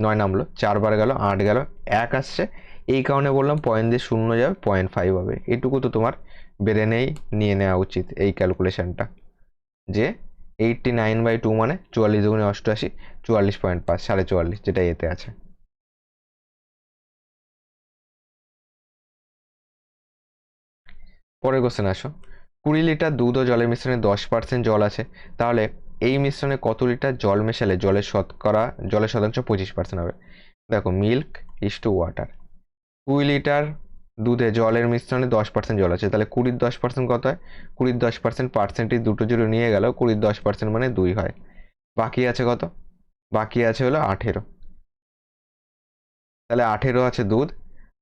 9 নামলো, 4 বার গেল, 8 গেল, 1 আসছে। এই কারণে বললাম পয়েন্ট দিয়ে 0 যাবে, 0.5 হবে। এটুকু তো তোমার ব্রেনেই নিয়ে নেওয়া উচিত এই ক্যালকুলেশনটা, যে 89/2 মানে 44 দুগুণে 88, 44.5, 44.5, যেটা এতে আছে। পরের কোশ্চেন আসো। 20 লিটার দুধ ও জলের মিশ্রণে 10% জল আছে, তাহলে এই মিশ্রণে কত লিটার জল মেশালে জলের শতাংশ 25% হবে? দেখো milk is to water, 20 litre দুধে জলের মিশ্রণে 10% জল আছে, তাহলে 20 10% কত হয়? 20 10% পার্সেন্টেজ দুটো জিরো নিয়ে গেল, 20 10% মানে 2 হয়। বাকি আছে কত? বাকি আছে হলো 18। তাহলে 18 আছে দুধ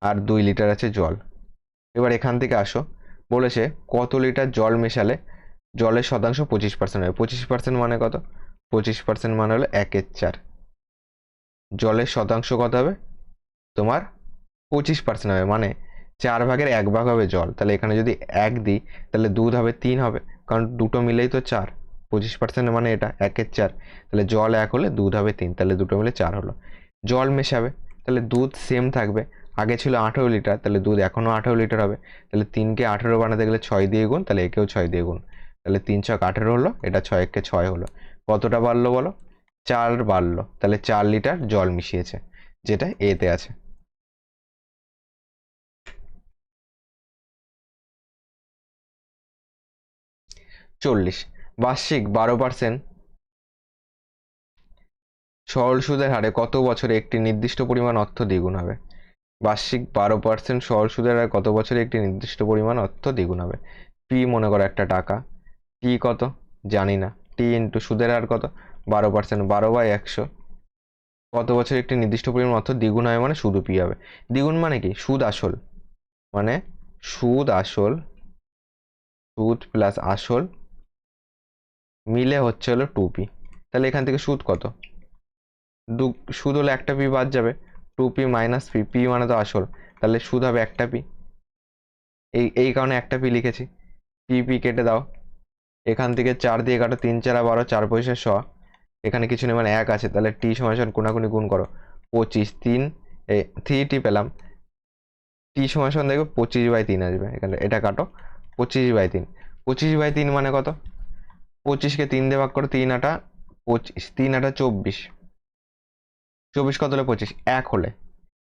আর 2 লিটার আছে জল। এবার এখান থেকে আসো, বলেছে কত লিটার জল মেশালে জলের শতাংশ 25% হবে। 25% মানে কত? 25% মানে হলো 1/4। জলের শতাংশ কত হবে তোমার? 25% হবে, মানে 4/1 হবে জল। তাহলে এখানে যদি 1 দিই, তাহলে দুধ হবে 3 হবে, কারণ দুটো মিলেই তো 4। 25% মানে এটা 1/4, তাহলে জল 1 হলে দুধ হবে 3, তাহলে দুটো মিলে 4 হলো। জল মেশাবে, তাহলে দুধ সেম থাকবে, আগে ছিল 18 লিটার, তাহলে দুধ এখনও 18 লিটার হবে। তাহলে 3কে 18 বানাতে গেলে 6 দিয়ে গুণ, তাহলে একেও 6 দিয়ে গুণ, তাহলে 3 ছক 18 হলো, এটা 6 একে 6 হলো। কতটা বাড়লো বলো? 4 বাড়লো, তাহলে 4 লিটার জল মিশিয়েছে, যেটা এতে আছে। 40 বার্ষিক 12% সরল সুদের হারে কত বছরে একটি নির্দিষ্ট পরিমাণ অর্থ দ্বিগুণ হবে? বার্ষিক 12% সরল সুদের হারে কত বছরে একটি নির্দিষ্ট পরিমাণ অর্থ দ্বিগুণ হবে? পি মনে করো একটা টাকা, টি কত জানি না, টি ইন্টু সুদের হার কত? 12%, 12/100। কত বছরে একটি নির্দিষ্ট পরিমাণ অর্থ দ্বিগুণ হবে মানে শুধু পি হবে। দ্বিগুণ মানে কি? সুদ আসল, মানে সুদ আসল, সুদ প্লাস আসল মিলে হচ্ছে হলো 2p। তাহলে এখান থেকে সুদ কত? সুদ হলে একটা পি বাদ যাবে, 2p মাইনাস পি, পি মানে তো আসল, তাহলে সুদ হবে একটা পি। এই কারণে একটা পি লিখেছি। পি পি কেটে দাও, এখান থেকে 4 দিয়ে কাটো, 3 4 12, 4 পয়সা 100, এখানে কিছু নেই মানে 1 আছে, তাহলে টি সমান কোনাকুনি গুণ করো, 25, 3t পেলাম। টি সমান দেখবে 25/3 আসবে, এখানে এটা কাটো, 25/3। 25/3 মানে কত? 25কে 3 দিয়ে ভাগ করো, 3 আটা 25, 3 আটা 24, 24 কত হলে 25? 1 হলে,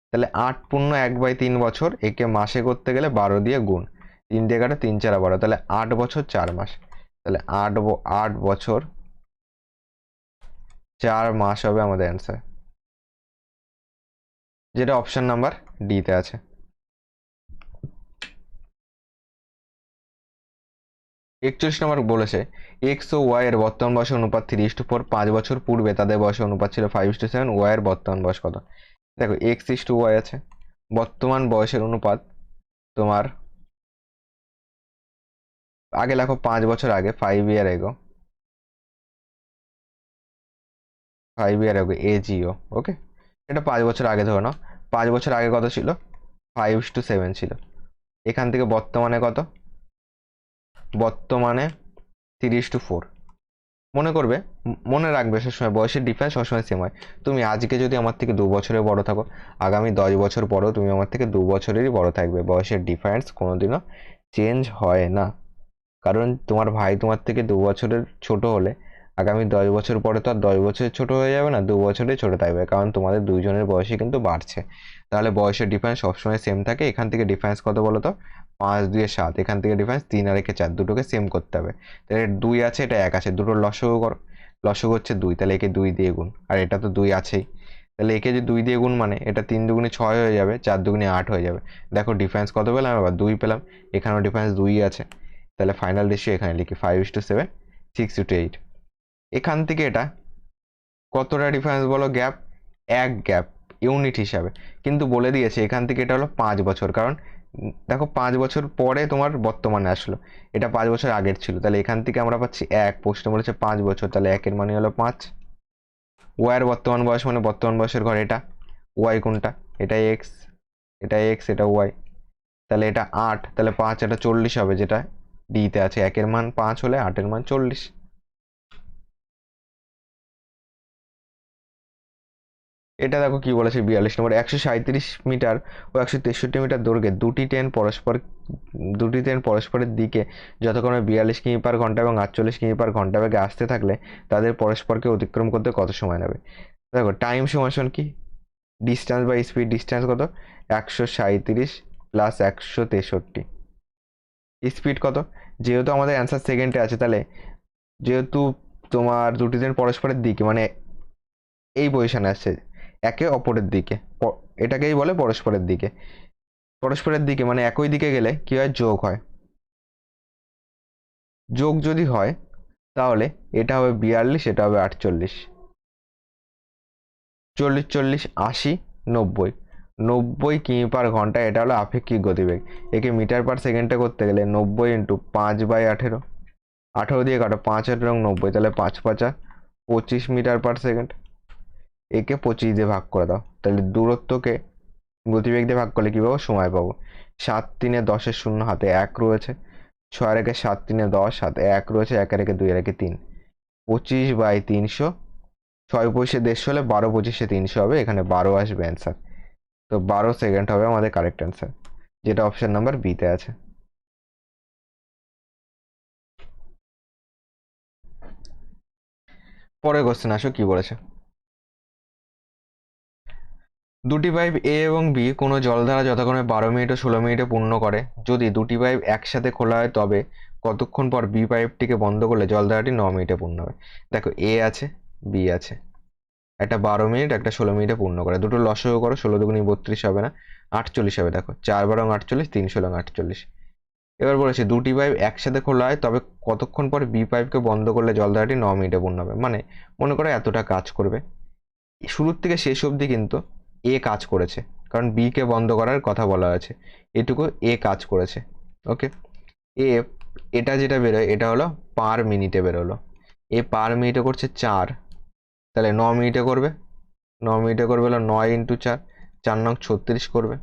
তাহলে 8 পূর্ণ 1/3 বছর, একে মাসে করতে গেলে 12 দিয়ে গুণ, 3 দিয়ে কাটো, 3 4 12, তাহলে 8 বছর 4 মাস, তাহলে 8 বছর 4 মাস হবে আমাদের অ্যান্সার, যেটা অপশন নাম্বার ডিতে আছে। 41 নম্বর বলেছে এক্স ও ওয়াই এর বর্তমান বয়সের অনুপাত 3:4। 5 বছর পূর্বে তাদের বয়সের অনুপাত ছিল 5:7। ওয়াই এর বর্তমান বয়স কত? দেখো x:y আছে, বর্তমান বয়সের অনুপাত তোমার আগে লেখো 5 বছর আগে, 5 ইয়ার এগো, 5 ইয়ার এগো এজিও, ওকে। এটা 5 বছর আগে ধরে নাও। 5 বছর আগে কত ছিল? 5:7 ছিল। এখান থেকে বর্তমানে কত? বর্তমানে 3:4। মনে করবে, মনে রাখবে সবসময় বয়সের ডিফারেন্স সবসময় সেম হয়। তুমি আজকে যদি আমার থেকে 2 বছরের বড় থাকো, আগামী 10 বছর পরেও তুমি আমার থেকে 2 বছরেরই বড় থাকবে। বয়সের ডিফারেন্স কোনোদিনও চেঞ্জ হয় না, কারণ তোমার ভাই তোমার থেকে 2 বছরের ছোট হলে আগামী 10 বছর পরে তো আর 10 বছরের ছোট হয়ে যাবে না, 2 বছরের ছোট থাকবে, কারণ তোমাদের দুইজনের বয়সই কিন্তু বাড়ছে। তাহলে বয়সের ডিফারেন্স সবসময় সেম থাকে। এখান থেকে ডিফারেন্স কত বলো তো? 5 2 7। এখান থেকে ডিফারেন্স 3 আর 1 4, দুটোকে সেম করতে হবে। তাহলে 2 আছে, এটা 1 আছে, দুটোর লসাগু করো। লসাগু হচ্ছে 2, তাহলে একে 2 দিয়ে গুণ, আর এটা তো 2 আছেই। তাহলে একে যে 2 দিয়ে গুণ মানে এটা 3 দুগুণে 6 হয়ে যাবে, 4 দুগুণে 8 হয়ে যাবে। দেখো ডিফারেন্স কত পেলাম, আবার 2 পেলাম। এখানেও ডিফারেন্স 2 আছে। তাহলে ফাইনাল রেশিও এখানে লিখি 5:7, 6:8। এখান থেকে এটা কতটা ডিফারেন্স বলো? গ্যাপ 1 গ্যাপ ইউনিট হিসাবে, কিন্তু বলে দিয়েছে এখান থেকে এটা হলো 5 বছর, কারণ দেখো 5 বছর পরে তোমার বর্তমানে আসলো, এটা 5 বছর আগের ছিল। তাহলে এখান থেকে আমরা পাচ্ছি 1, প্রশ্ন বলেছে 5 বছর, তাহলে 1 এর মানে হলো 5। ওয়াই এর বর্তমান বয়স মানে বর্তমান বয়সের ঘর এটা। ওয়াই কোনটা? এটা এক্স, এটা এক্স, এটা ওয়াই। তাহলে এটা 8, তাহলে 5, এটা 40 হবে, যেটা ডিতে আছে। 1 এর মান 5 হলে 8 এর মান 40। এটা দেখো কি বলেছে 42 নম্বর, 137 মিটার ও 163 মিটার দৈর্ঘ্যে দুটি ট্রেন পরস্পরের দিকে যথাক্রমে 42 কিমি পার ঘন্টা এবং 48 কিমি পার ঘন্টা বেগে আসতে থাকলে তাদের পরস্পরকে অতিক্রম করতে কত সময় নেবে? দেখো টাইম সমান কি, ডিস্টেন্স বাই স্পিড। ডিস্টেন্স কত? 137 প্লাস 163। স্পিড কত? যেহেতু আমাদের অ্যান্সার সেকেন্ডে আছে, তাহলে যেহেতু তোমার দুটি ট্রেন পরস্পরের দিকে মানে এই পজিশনে আসছে, একে অপরের দিকে, এটাকেই বলে পরস্পরের দিকে। পরস্পরের দিকে মানে একই দিকে গেলে কি হয়? যোগ হয়। যোগ যদি হয় তাহলে এটা হবে 42, এটা হবে 48। 40 40 80 90, 90 কিমি পার ঘন্টা, এটা হলো আপেক্ষিক গতিবেগ। একে মিটার পার সেকেন্ডে করতে গেলে 90 ইন্টু 5/18, 18 দিয়ে কাটো, 5 এবং 90, তাহলে 5 5 25 মিটার পার সেকেন্ড। একে 25 দিয়ে ভাগ করে দাও, তাহলে দূরত্বকে গতিবেগ দিয়ে ভাগ করলে কি পাবো? সময় পাবো। 7 3 10 শূন্য, হাতে 1 রয়েছে। 6 রেখে 7 3 10, হাতে 1 রয়েছে, 1 রেখে 2 রেখে 3, 25/300। 6 পয়সে 150 হলে 12 25 300 হবে, এখানে 12 আসবে অ্যান্সার। তো 12 সেকেন্ড হবে আমাদের কারেক্ট অ্যান্সার, যেটা অপশন নাম্বার বিতে আছে। পরের কোশ্চেন আসো, কি বলেছে? দুটি পাইপ এ এবং বি কোনো জলধারা যথাক্রমে 12 মিনিট ও 16 মিনিটে পূর্ণ করে। যদি দুটি পাইপ একসাথে খোলা হয় তবে কতক্ষণ পর বি পাইপটিকে বন্ধ করলে জলধারাটি 9 মিনিটে পূর্ণ হবে? দেখো এ আছে, বি আছে, একটা 12 মিনিট, একটা 16 মিনিটে পূর্ণ করে। দুটো লসাগু করো, 16 দুগুণি 32 হবে না, 48 হবে। দেখো 4 12 48, 3 16 48। এবার বলেছে দুটি পাইপ একসাথে খোলা হয় তবে কতক্ষণ পর বি পাইপকে বন্ধ করলে জলধারাটি 9 মিনিটে পূর্ণ হবে। মানে মনে করো এতটা কাজ করবে, শুরুর থেকে শেষ অবধি কিন্তু এ কাজ করেছে, কারণ বি কে বন্ধ করার কথা বলা হয়েছে, এটুকু এ কাজ করেছে। ওকে, এ এটা যেটা বেরোয় এটা হলো পার মিনিটে বেরোলো। এ পার মিনিটে করছে 4, তাহলে 9 মিনিটে করবে। 9 মিনিটে করবে হলো 9 ইন্টু 4, 4 9 36 করবে।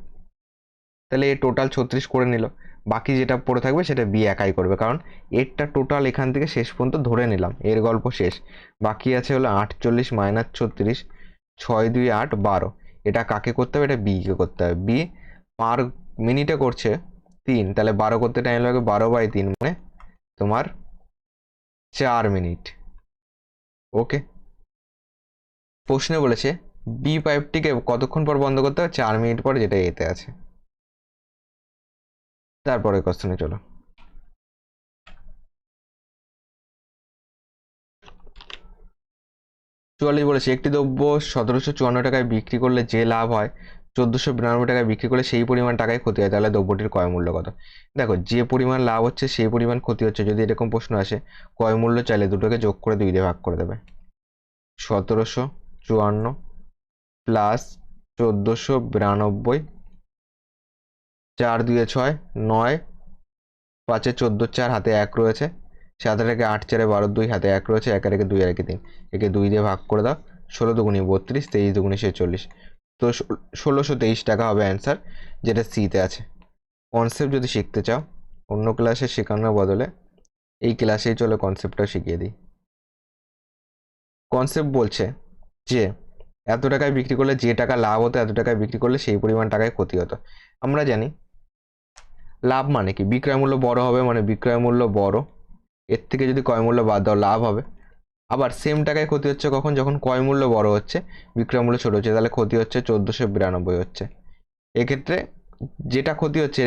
তাহলে এ টোটাল 36 করে নিল, বাকি যেটা পড়ে থাকবে সেটা বি একাই করবে, কারণ এরটা টোটাল এখান থেকে শেষ পর্যন্ত ধরে নিলাম, এর গল্প শেষ। বাকি আছে হলো 48 মাইনাস 36, 6 2 8 12। এটা কাকে করতে হবে? এটা বি কে করতে হবে। বি পার মিনিটে করছে 3, তাহলে 12 করতে টাইম লাগবে, 12/3 মানে তোমার 4 মিনিট। ওকে, প্রশ্নে বলেছে বি পাইপটিকে কতক্ষণ পর বন্ধ করতে হবে? 4 মিনিট পর, যেটা এতে আছে। তারপরে কোশ্চেনে চলো। 44 বলেছে একটি দ্রব্য 1754 টাকায় বিক্রি করলে যে লাভ হয় 1492 টাকায় বিক্রি করলে সেই পরিমাণ টাকায় ক্ষতি হয়, তাহলে দ্রব্যটির ক্রয় মূল্য কত? দেখো যে পরিমাণ লাভ হচ্ছে সেই পরিমাণ ক্ষতি হচ্ছে, যদি এরকম প্রশ্ন আসে ক্রয় মূল্য চাইলে দুটোকে যোগ করে 2 দিয়ে ভাগ করে দেবে। 1754 প্লাস 1492, 4 2 6 9, 5 14 4, হাতে 1 রয়েছে, 7 রেখে 8 4 12 2, হাতে 1 রয়েছে, 1 রেখে 2 রেখে 3, একে 2 দিয়ে ভাগ করে দাও। 16 দুগুণি 32, 23 দুগুণি 46, তো 1623 টাকা হবে অ্যান্সার, যেটা সিতে আছে। কনসেপ্ট যদি শিখতে চাও অন্য ক্লাসে শেখানোর বদলে এই ক্লাসেই চলো কনসেপ্টটা শিখিয়ে দিই। কনসেপ্ট বলছে যে এত টাকায় বিক্রি করলে যে টাকা লাভ হতো এত টাকায় বিক্রি করলে সেই পরিমাণ টাকায় ক্ষতি হতো। আমরা জানি লাভ মানে কি, বিক্রয় মূল্য বড় হবে মানে বিক্রয় মূল্য বড়, এর থেকে যদি ক্রয় মূল্য বাদ দাও লাভ হবে। আবার সেম টাকায় ক্ষতি হচ্ছে কখন, যখন ক্রয় মূল্য বড় হচ্ছে বিক্রয় মূল্য ছোট হচ্ছে, তাহলে ক্ষতি হচ্ছে 1492 হচ্ছে। এক্ষেত্রে যেটা ক্ষতি হচ্ছে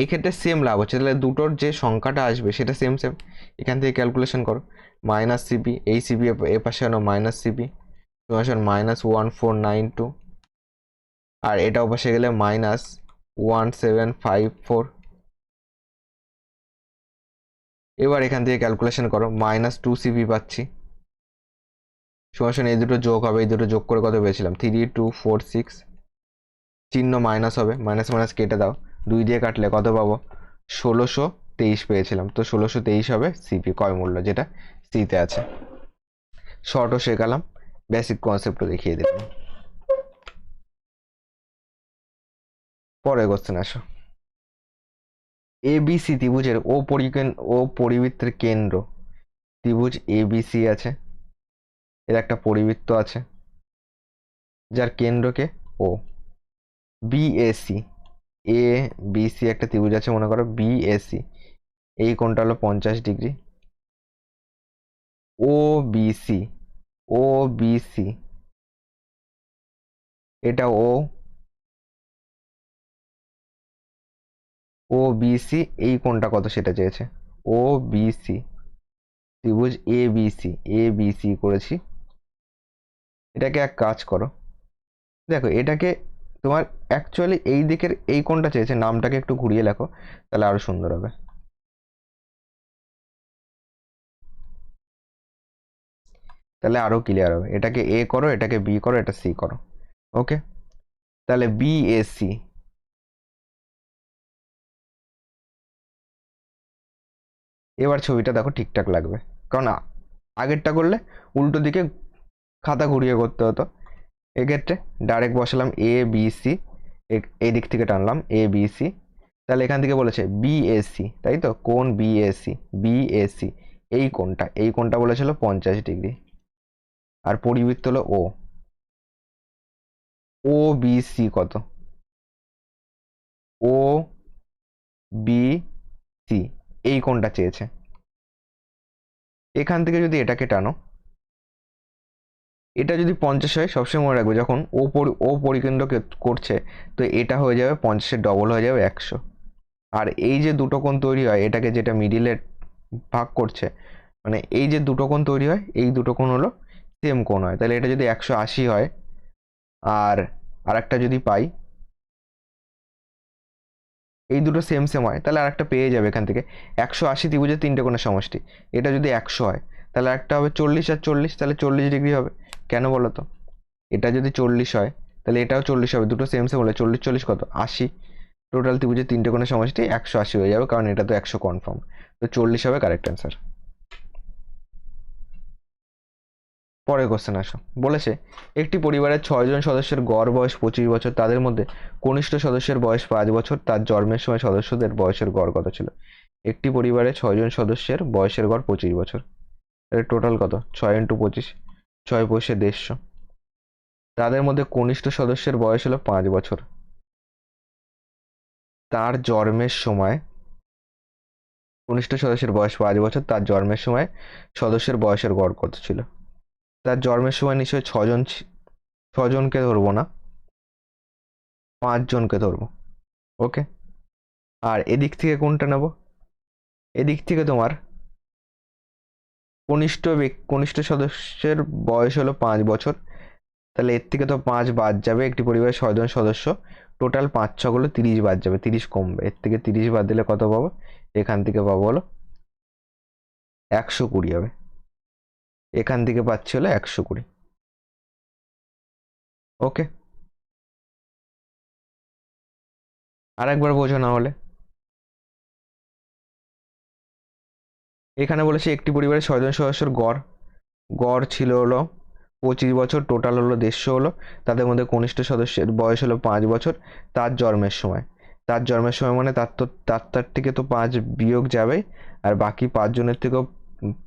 এক্ষেত্রে সেম লাভ হচ্ছে, তাহলে দুটোর যে সংখ্যাটা আসবে সেটা সেম সেম। এখান থেকে ক্যালকুলেশন করো, মাইনাস সিপি, এই সিপি এ পাশে আনো মাইনাস সিপি, তোমার -1492, আর এটাও পাশে গেলে -1754। এবার এখান থেকে ক্যালকুলেশন করো, -2 সিপি পাচ্ছি, এই দুটো যোগ হবে, এই দুটো যোগ করে কত পেয়েছিলাম 3246, চিহ্ন মাইনাস হবে, মাইনাস মাইনাস কেটে দাও, 2 দিয়ে কাটলে কত পাবো 1623 পেয়েছিলাম। তো 1623 হবে সিপি ক্রয় মূল্য, যেটা সিতে আছে। শর্টও শেখালাম, বেসিক কনসেপ্টও দেখিয়ে দিলাম। পরে কোশ্চেন আসো। এবিসি ত্রিভুজের ও পরিবৃত্তের কেন্দ্র, ত্রিভুজ এবিসি আছে, এর একটা পরিবৃত্ত আছে যার কেন্দ্রকে ও। বিএসি, এ বিসি একটা ত্রিভুজ আছে মনে করো, বিএসি, এই কোণটা হলো 50 ডিগ্রি। ও বিসি, ও বিসি, এটা ও বিসি, এই কোণটা কত সেটা চেয়েছে। ও বিসি ত্রিভুজ এ বিসি, এ বিসি করেছি। এটাকে এক কাজ করো, দেখো এটাকে তোমার অ্যাকচুয়ালি এই দিকের এই কোণটা চেয়েছে, নামটাকে একটু ঘুরিয়ে লেখো, তাহলে আরো সুন্দর হবে। তাহলে আরো ক্লিয়ার হবে। এটাকে এ করো, এটাকে বি করো, এটা সি করো। ওকে, তাহলে বিএসি, এবার ছবিটা দেখো ঠিকঠাক লাগবে, কারণ আগেরটা করলে উল্টো দিকে খাতা ঘুরিয়ে করতে হতো। এক্ষেত্রে ডাইরেক্ট বসালাম এ বি সি, এই দিক থেকে টানলাম এ বি সি। তাহলে এখান থেকে বলেছে বিএসি, তাই তো, কোণ বিএসি, বিএসি এই কোণটা বলেছিল 50 ডিগ্রি, আর পরিবৃত্ত হলো ও। ও বিসি কত, ও বি সি, এই কোণটা চেয়েছে। এখান থেকে যদি এটাকে টানো, এটা যদি 50 হয়, সবসময় মনে রাখবে যখন ও পরিকেন্দ্রকে করছে, তো এটা হয়ে যাবে 50-এর ডবল হয়ে যাবে 100। আর এই যে দুটো কোণ তৈরি হয়, এটাকে যেটা মিডিলে ভাগ করছে, মানে এই যে দুটো কোণ তৈরি হয়, এই দুটো কোণ হলো সেম কোণ হয়। তাহলে এটা যদি 180 হয়, আর আরেকটা যদি পাই, এই দুটো সেম সেম হয়, তাহলে আরেকটা পেয়ে যাবে এখান থেকে। 180 ত্রিভুজের তিনটে কোণের সমষ্টি, এটা যদি 100 হয়, তাহলে একটা হবে 40 আর 40, তাহলে 40 ডিগ্রি হবে। কেন বলো তো, এটা যদি 40 হয়, তাহলে এটাও 40 হবে, দুটো সেম সেম হলে 40 40 কত 80। টোটাল ত্রিভুজের তিনটে কোণের সমষ্টি 180 হয়ে যাবে, কারণ এটা তো 100 কনফার্ম। তো 40 হবে কারেক্ট অ্যান্সার। পরের কোশ্চেন আসো, বলেছে একটি পরিবারের 6 জন সদস্যের গড় বয়স 25 বছর, তাদের মধ্যে কনিষ্ঠ সদস্যের বয়স 5 বছর, তার জন্মের সময় সদস্যদের বয়সের গড় কত ছিল। একটি পরিবারে 6 জন সদস্যের বয়সের গড় 25 বছর, তাহলে টোটাল কত, 6 × 25, 6×25 150। তাদের মধ্যে কনিষ্ঠ সদস্যের বয়স হলো 5 বছর, তার জন্মের সময় কনিষ্ঠ সদস্যের বয়স 5 বছর, তার জন্মের সময় সদস্যের বয়সের গড় কত ছিল। তার জন্মের সময় নিশ্চয়ই 6জনকে ধরবো না, 5জনকে ধরবো। ওকে, আর এদিক থেকে কোনটা নেব, এদিক থেকে তোমার কনিষ্ঠ সদস্যের বয়স হলো 5 বছর, তাহলে এর থেকে তো 5 বাদ যাবে, একটি পরিবারের 6 জন সদস্য, টোটাল 5 × 6 হলো 30 বাদ যাবে, 30 কমবে, এর থেকে 30 বাদ দিলে কত পাবো, এখান থেকে পাবো হলো 120 হবে, এখান থেকে পাচ্ছি হলো 120। ওকে, আর একবার বোঝো না হলে। এখানে বলেছে একটি পরিবারের 6 জন সদস্যের গড় গড় ছিল হলো 25 বছর, টোটাল হলো 150 হলো, তাদের মধ্যে কনিষ্ঠ সদস্যের বয়স হলো 5 বছর, তার জন্মের সময়, তার জন্মের সময় মানে তার থেকে তো 5 বিয়োগ যাবে, আর বাকি 5 জনের থেকেও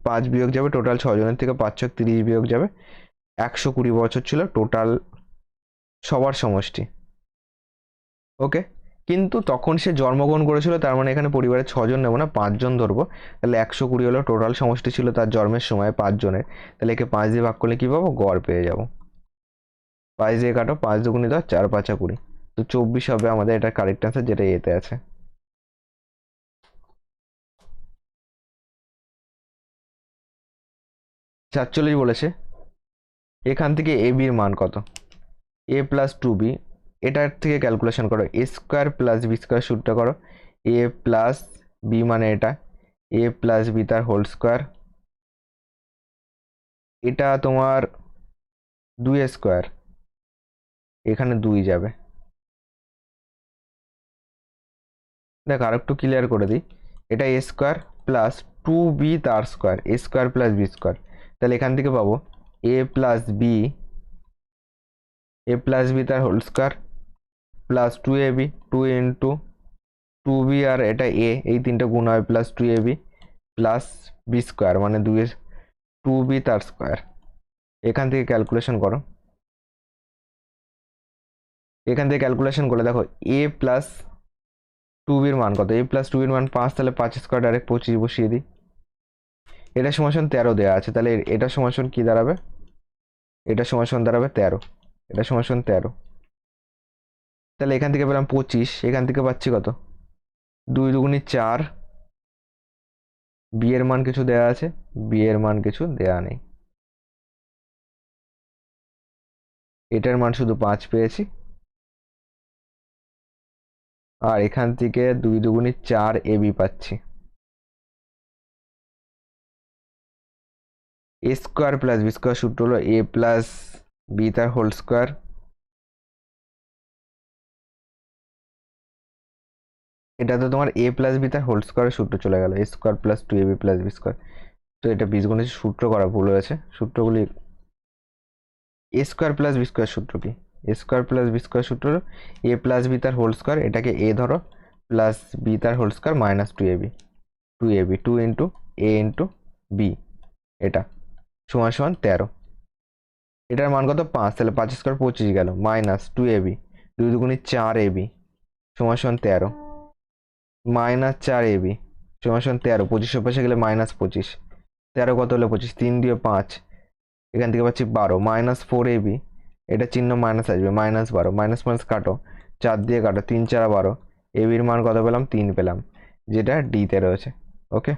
5 বিয়োগ যাবে, টোটাল 6 জনের থেকে 5×6 = 30 বিয়োগ যাবে, 120 বছর ছিল টোটাল সবার সমষ্টি। ওকে, কিন্তু তখন সে জন্মগ্রহণ করেছিল, তার মানে এখানে পরিবারের 6জন নেবো না, 5জন ধরবো। তাহলে 120 হলো টোটাল সমষ্টি ছিল তার জন্মের সময় 5জনের। তাহলে একে 5 দিয়ে ভাগ করলে কি পাবো? গড় পেয়ে যাবো। 5 দিয়ে কাটো, 5 দুগুণে 10, 4 5 20, তো 24 হবে আমাদের এটা কারেক্ট আনসার, যেটা এতে আছে। সাতচল্লিশ বলেছে এখান থেকে এ বির মান কত? এ প্লাস 2b, এটার থেকে ক্যালকুলেশন করো। এ স্কোয়ার প্লাস বি স্কোয়ার সূত্রটা করো। এ প্লাস বি মানে এটা, এ প্লাস বি তার হোল স্কোয়ার, এটা তোমার 2 স্কোয়ার, এখানে 2 যাবে। দেখ আর একটু ক্লিয়ার করে দিই, এটা এ স্কোয়ার প্লাস 2b তার square, a square plus B square. তাহলে এখান থেকে পাবো a plus b, a plus B তার whole square plus 2ab, 2 into 2b আর এটা এ, এই তিনটে গুণ হয় plus 2ab plus B square মানে 2b তার স্কোয়ার। এখান থেকে ক্যালকুলেশন করো, এখান থেকে ক্যালকুলেশন করে দেখো এ প্লাস 2bর মান কত? এ প্লাস 2bর মান 5, তাহলে 5 স্কোয়ার ডাইরেক্ট 25 বসিয়ে দিই। এটা সমান 13 দেওয়া আছে, তাহলে এটা সমান কি দাঁড়াবে? এটা সমান দাঁড়াবে 13, এটা সমান 13। তাহলে এখান থেকে পেলাম 25, এখান থেকে পাচ্ছি কত? 2 দুগুণি 4, বি এর মান কিছু দেওয়া আছে, বি এর মান কিছু দেওয়া নেই, এটার মান শুধু 5 পেয়েছি। আর এখান থেকে 2 দুগুণি 4 এবি পাচ্ছি। A square plus B square সূত্র হলো এ প্লাস বি তার হোল স্কোয়ার, এটা তো তোমার এ প্লাস বি তার হোল স্কোয়ারের সূত্র চলে গেল, A square plus 2ab plus B square. তো এটা বীজগণিত সূত্র করা ভুল হয়েছে, সূত্রগুলি। A square plus B square সূত্র কি? A square plus B square সূত্র হলো এ প্লাস বি তার হোল স্কোয়ার, এটাকে এ ধরো, প্লাস বি তার whole square minus 2ab, 2 into A into B, এটা সমান 13। এটার মান কত? 5, তাহলে 5 স্কোয়ার 25 গেল, মাইনাস 2ab, 2 দুগুণি 4ab সমান 13, মাইনাস 4ab সমান 13, 25 পাশে গেলে মাইনাস 25, 13 কত হলো 25, 3 দিয়ে 5, এখান থেকে পাচ্ছি 12, মাইনাস 4ab, এটা চিহ্ন মাইনাস আসবে, মাইনাস 12, মাইনাস মাইনাস কাটো, 4 দিয়ে কাটো, 3 4 12, এবির মান কত পেলাম? 3 পেলাম, যেটা ডিতে রয়েছে। ওকে,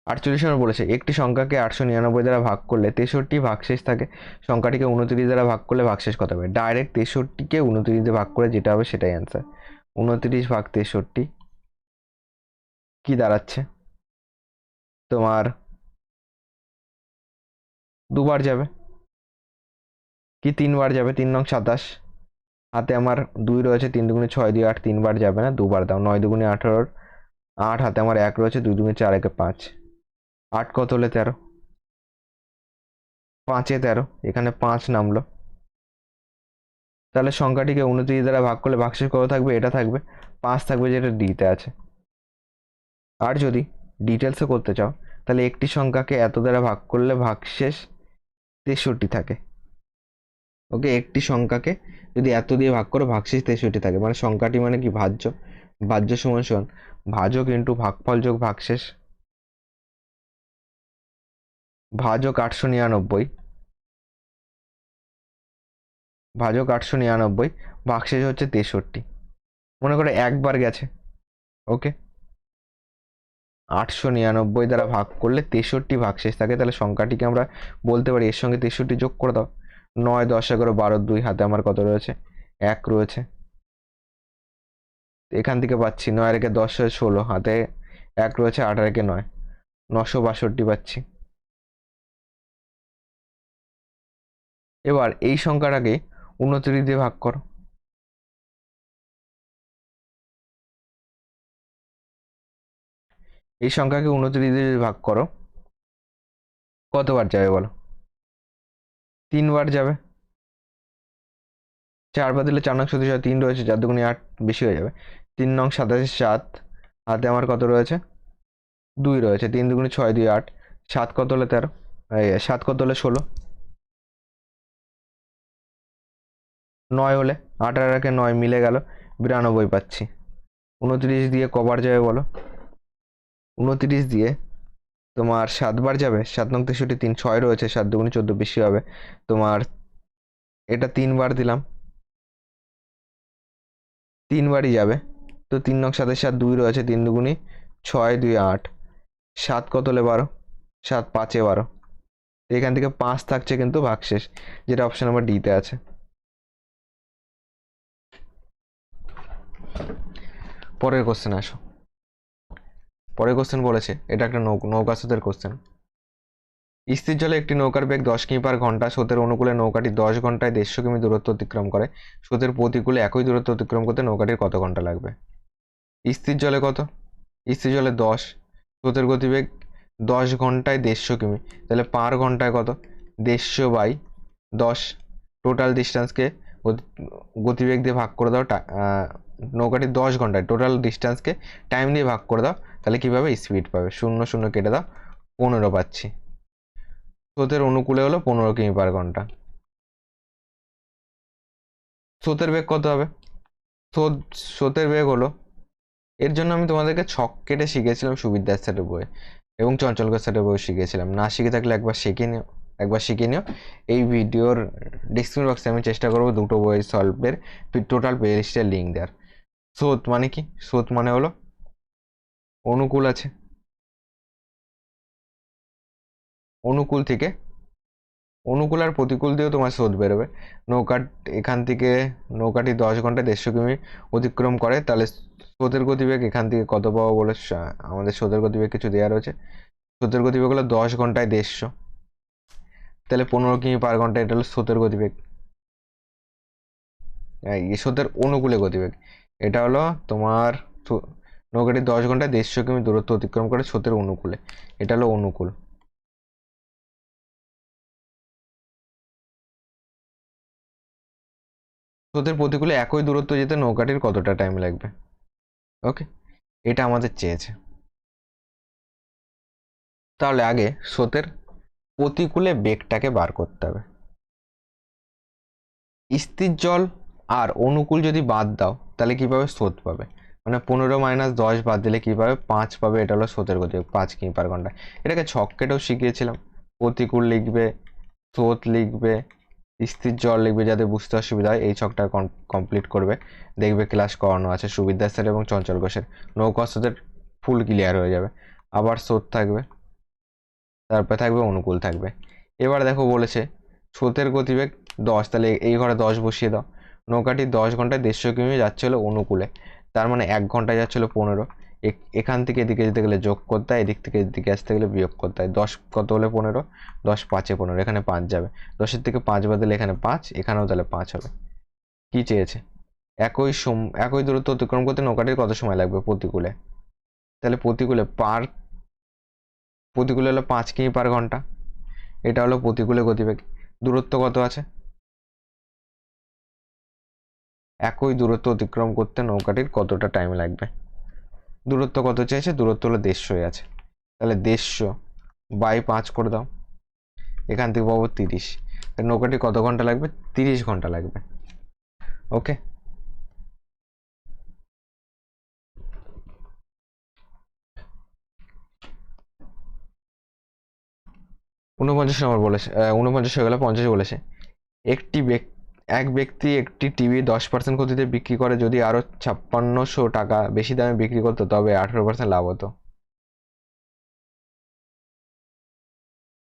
48 নম্বর বলেছে একটি সংখ্যাকে 899 দ্বারা ভাগ করলে 63 ভাগশেষ থাকে, সংখ্যাটিকে 29 দ্বারা ভাগ করলে ভাগশেষ কত হবে? ডাইরেক্ট 63কে 29 দিয়ে ভাগ করে যেটা হবে সেটাই অ্যান্সার। 29 ভাগ 63 কি দাঁড়াচ্ছে তোমার? দুবার যাবে কি 3বার যাবে? 3 নং 27, হাতে আমার 2 রয়েছে, 3 দুগুণে 6 দিয়ে 8, 3বার যাবে না, দুবার দাও। 9 দুগুণে 18, 8 হাতে আমার 1 রয়েছে, 2 দুগুণে 4 একে 5, 8 কত হলে 13, 5 এ 13, এখানে 5 নামলো। তাহলে সংখ্যাটিকে 29 দ্বারা ভাগ করলে ভাগশেষ কত থাকবে? এটা থাকবে 5 থাকবে, যেটা ডিতে আছে। আর যদি ডিটেলসে করতে চাও তাহলে একটি সংখ্যাকে এত দ্বারা ভাগ করলে ভাগশেষ 63 থাকে। ওকে, একটি সংখ্যাকে যদি এত দিয়ে ভাগ করো ভাগশেষ 63 থাকে, মানে সংখ্যাটি মানে কি? ভাজ্য। ভাজ্য সমান সমান ভাজক ইন্টু ভাগফল যোগ ভাগশেষ। ভাজক 899, ভাজক 899, ভাগশেষ হচ্ছে 63। মনে করো একবার গেছে। ওকে, 899 দ্বারা ভাগ করলে 63 ভাগশেষ থাকে, তাহলে সংখ্যাটিকে আমরা বলতে পারি এর সঙ্গে 63 যোগ করে দাও। 9 10 11 12 2, হাতে আমার কত রয়েছে? 1 রয়েছে। এখান থেকে পাচ্ছি 9 আর 10 16, হাতে 1 রয়েছে, 8 আর 9, 962 পাচ্ছি। এবার এই সংখ্যাটাকে 29 দিয়ে ভাগ করো, এই সংখ্যাকে 29 দিয়ে ভাগ করো, কতবার যাবে বলো? 3বার যাবে। 4 বার দিলে 4 নং 37, 3 রয়েছে, 4 দুগুণে 8, বেশি হয়ে যাবে। 3 নং 27 7, হাতে আমার কত রয়েছে? 2 রয়েছে, 3 দুগুণে 6 দিয়ে 8, 7 কত হলে 13, 7 কত হলে 16, 9 হলে 8 আর 1 9 মিলে গেল, 92 পাচ্ছি। 29 দিয়ে কবার যাবে বলো? 29 দিয়ে তোমার 7 বার যাবে, 7 নং 63, 3 6 রয়েছে, 7 দুগুণে 14 বেশি হবে তোমার। এটা 3 বার দিলাম, 3 বারই যাবে, তো 3 নং 7 7 2 রয়েছে, 3 দুগুণে 6 2 8, 7 কত হলে 12, 7 5 12, এখান থেকে 5 থাকছে কিন্তু ভাগশেষ, যেটা অপশন নাম্বার ডিতে আছে। পরের কোশ্চেন আসো। পরের কোশ্চেন বলেছে, এটা একটা নৌকা স্রোতের কোশ্চেন। স্থির জলে একটি নৌকার বেগ 10 কিমি পার ঘন্টা, স্রোতের অনুকূলে নৌকাটি 10 ঘন্টায় 150 কিমি দূরত্ব অতিক্রম করে, স্রোতের প্রতিকূলে একই দূরত্ব অতিক্রম করতে নৌকাটির কত ঘন্টা লাগবে? স্থির জলে কত? স্থির জলে 10, স্রোতের গতিবেগ 10 ঘন্টায় 150 কিমি, তাহলে পার ঘন্টায় কত? 150 বাই 10, টোটাল ডিস্টেন্সকে গতিবেগ দিয়ে ভাগ করে দাও, নৌকাটি 10 ঘন্টায় টোটাল ডিস্টেন্সকে টাইম দিয়ে ভাগ করে দাও, তাহলে কীভাবে স্পিড পাবে? 0 0 কেটে দাও, 15 পাচ্ছি। স্রোতের অনুকূলে হলো 15 কিমি পার ঘন্টা। স্রোতের বেগ কত হবে? স্রোতের বেগ হলো, এর জন্য আমি তোমাদেরকে ছক কেটে শিখেছিলাম সুবিদ্যার স্যারের বইয়ে, এবং চঞ্চলকর স্যারের বইয়ে শিখেছিলাম। না শিখে থাকলে একবার শিখে নিও। এই ভিডিওর ডিসক্রিপশন বক্সে আমি চেষ্টা করবো দুটো বই সলভের টোটাল প্লে লিস্টের লিঙ্ক দেওয়ার। স্রোত মানে কি? স্রোত মানে হলো অনুকূল আছে, অনুকূল থেকে অনুকূল আর প্রতিকূল দিয়েও তোমার স্রোত বেরোবে। এখান থেকে নৌকাটি 10 ঘন্টায় 150 কিমি অতিক্রম করে, তাহলে স্রোতের গতিবেগ এখান থেকে কত পাবো বলে? আমাদের স্রোতের গতিবেগ কিছু দেওয়া রয়েছে। স্রোতের গতিবেগ হলো 10 ঘন্টায় 150, তাহলে 15 কিমি পার ঘন্টা, এটা হলো স্রোতের গতিবেগ। স্রোতের অনুকূলে গতিবেগ এটা হলো তোমার, নৌকাটি 10 ঘন্টায় 150 কিমি দূরত্ব অতিক্রম করে স্রোতের অনুকূলে, এটা হলো অনুকূল। স্রোতের প্রতিকূলে একই দূরত্ব যেতে নৌকাটির কতটা টাইম লাগবে? ওকে, এটা আমাদের চেয়েছে। তাহলে আগে স্রোতের প্রতিকূলে বেগটাকে বার করতে হবে। স্থির জল আর অনুকূল যদি বাদ দাও, তাহলে কিভাবে স্রোত পাবে? মানে 15 - 10 বাদ দিলে কি পাবে? 5 পাবে। এটা হলো স্রোতের গতিবেগ 5 কিমি পার ঘন্টা। এটাকে ছক কেটেও শিখিয়েছিলাম। প্রতিকূল লিখবে, স্রোত লিখবে, স্থির জল লিখবে, যাদের বুঝতে অসুবিধা হয় এই ছকটা কমপ্লিট করবে, দেখবে ক্লাস করানো আছে সুবিদ্যা স্যার এবং চঞ্চল ঘোষের, নৌকা স্রোতের ফুল ক্লিয়ার হয়ে যাবে। আবার স্রোত থাকবে, তারপরে থাকবে অনুকূল থাকবে। এবার দেখো বলেছে স্রোতের গতিবেগ 10, তাহলে এই ঘরে 10 বসিয়ে দাও। নৌকাটি 10 ঘন্টায় 150 কিমি যাচ্ছিল অনুকূলে, তার মানে 1 ঘন্টায় যাচ্ছিল 15। এখান থেকে এদিকে যেতে গেলে যোগ করতে হয়, এদিক থেকে এদিকে আসতে গেলে বিয়োগ করতে হয়। 10 কত হলে 15? 10 5 15, এখানে 5 যাবে, 10-এর থেকে 5 বাদ দিলে এখানে 5, এখানেও তাহলে 5 হবে। কি চেয়েছে? একই দূরত্ব অতিক্রম করতে নৌকাটির কত সময় লাগবে প্রতিকূলে? তাহলে প্রতিকূলে হলো 5 কিমি পার ঘন্টা, এটা হলো প্রতিকূলে গতিবেগ। দূরত্ব কত আছে? একই দূরত্ব অতিক্রম করতে নৌকাটির কতটা টাইম লাগবে? দূরত্ব কত চেয়েছে? দূরত্ব হলো 150 আছে, তাহলে 150 বাই 5 করে দাও, এখান থেকে পাবো 30। নৌকাটি কত ঘন্টা লাগবে? 30 ঘন্টা লাগবে। ওকে, ঊনপঞ্চাশ নম্বর বলেছে, 49 হয়ে গেলে 50 বলেছে। এক ব্যক্তি একটি টিভি 10% ক্ষতিতে বিক্রি করে, যদি আরো 5600 টাকা বেশি দামে বিক্রি করতো তবে 18% লাভ হতো।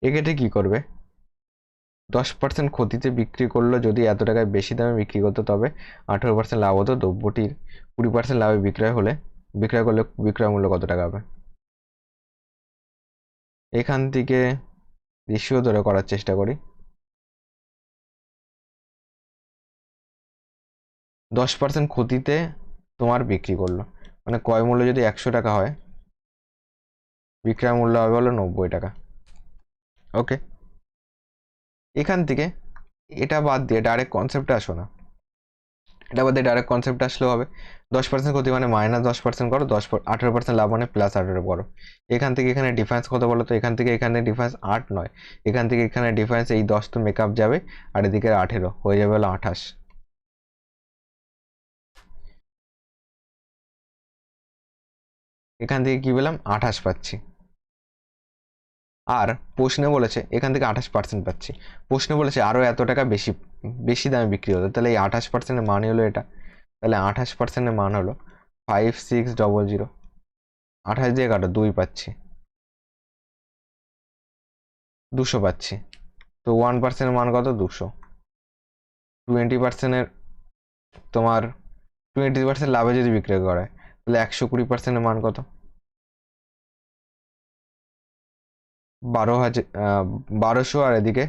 এক্ষেত্রে কি করবে? 10% ক্ষতিতে বিক্রি করলো, যদি এত টাকায় বেশি দামে বিক্রি করতো তবে 18% লাভ হতো। দ্রব্যটির 20% লাভে বিক্রয় করলে বিক্রয় মূল্য কত টাকা হবে? এখান থেকে রেশিও ধরে করার চেষ্টা করি। 10% ক্ষতিতে তোমার বিক্রি করলো, মানে ক্রয় মূল্য যদি 100 টাকা হয়, বিক্রয় মূল্য হবে হলো 90 টাকা। ওকে, এখান থেকে এটা বাদ দিয়ে ডাইরেক্ট কনসেপ্টে আসো না, এটা বাদ দিয়ে ডাইরেক্ট কনসেপ্টে আসলেও হবে। 10% ক্ষতি মানে -10% করো, 18% লাভ মানে +18 করো। এখান থেকে এখানে ডিফারেন্স কত বলো তো? এখান থেকে এখানে ডিফারেন্স 8 নয়, এখান থেকে এখানে ডিফারেন্স এই 10 তো মেকআপ যাবে, আর এদিকে 18 হয়ে যাবে হলো 28। এখান থেকে কি পেলাম 28 পাচ্ছি। আর প্রশ্নে বলেছে এখান থেকে 28% পাচ্ছি, প্রশ্নে বলেছে আরও এত টাকা বেশি বেশি দামে বিক্রি হতো, তাহলে এই 28%-এর মান হলো এটা, তাহলে 28%-এর মান হলো 5600। 28 দিয়ে কাটো, 2 পাচ্ছি, 200 পাচ্ছি। তো 1%-এর মান কত? 200। 20%-এর তোমার 20% লাভে যদি বিক্রি করা হয় তাহলে 120%-এর মান কত? 1200। আর এদিকে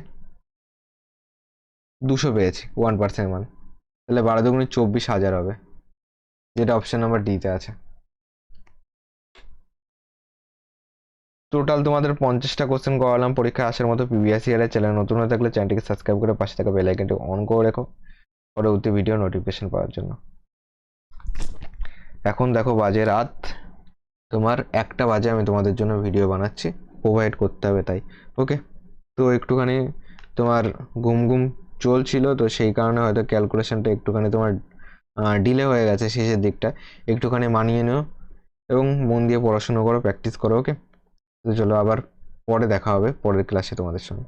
200 পেয়েছি 1%-এর মান, তাহলে 12 দুগুণে 24,000 হবে, যেটা অপশন নাম্বার ডিতে আছে। টোটাল তোমাদের 50টা কোশ্চেন করালাম পরীক্ষায় আসার মতো প্রিভিয়াস ইয়ারের। চ্যানেল নতুন হয়ে থাকলে চ্যানেলটিকে সাবস্ক্রাইব করে পাশে থাকা বেল আইকনটি অন করে রেখো পরবর্তী ভিডিও নোটিফিকেশন পাওয়ার জন্য। এখন দেখো বাজে রাত তোমার 1টা বাজে, আমি তোমাদের জন্য ভিডিও বানাচ্ছি, প্রোভাইড করতে হবে তাই। ওকে, তো একটুখানি তোমার ঘুম ঘুম চলছিল, তো সেই কারণে হয়তো ক্যালকুলেশনটা একটুখানি তোমার ডিলে হয়ে গেছে শেষের দিকটা। একটুখানি মানিয়ে নিও এবং মন দিয়ে পড়াশুনো করো, প্র্যাকটিস করো। ওকে, তো চলো আবার পরে দেখা হবে পরের ক্লাসে তোমাদের সঙ্গে।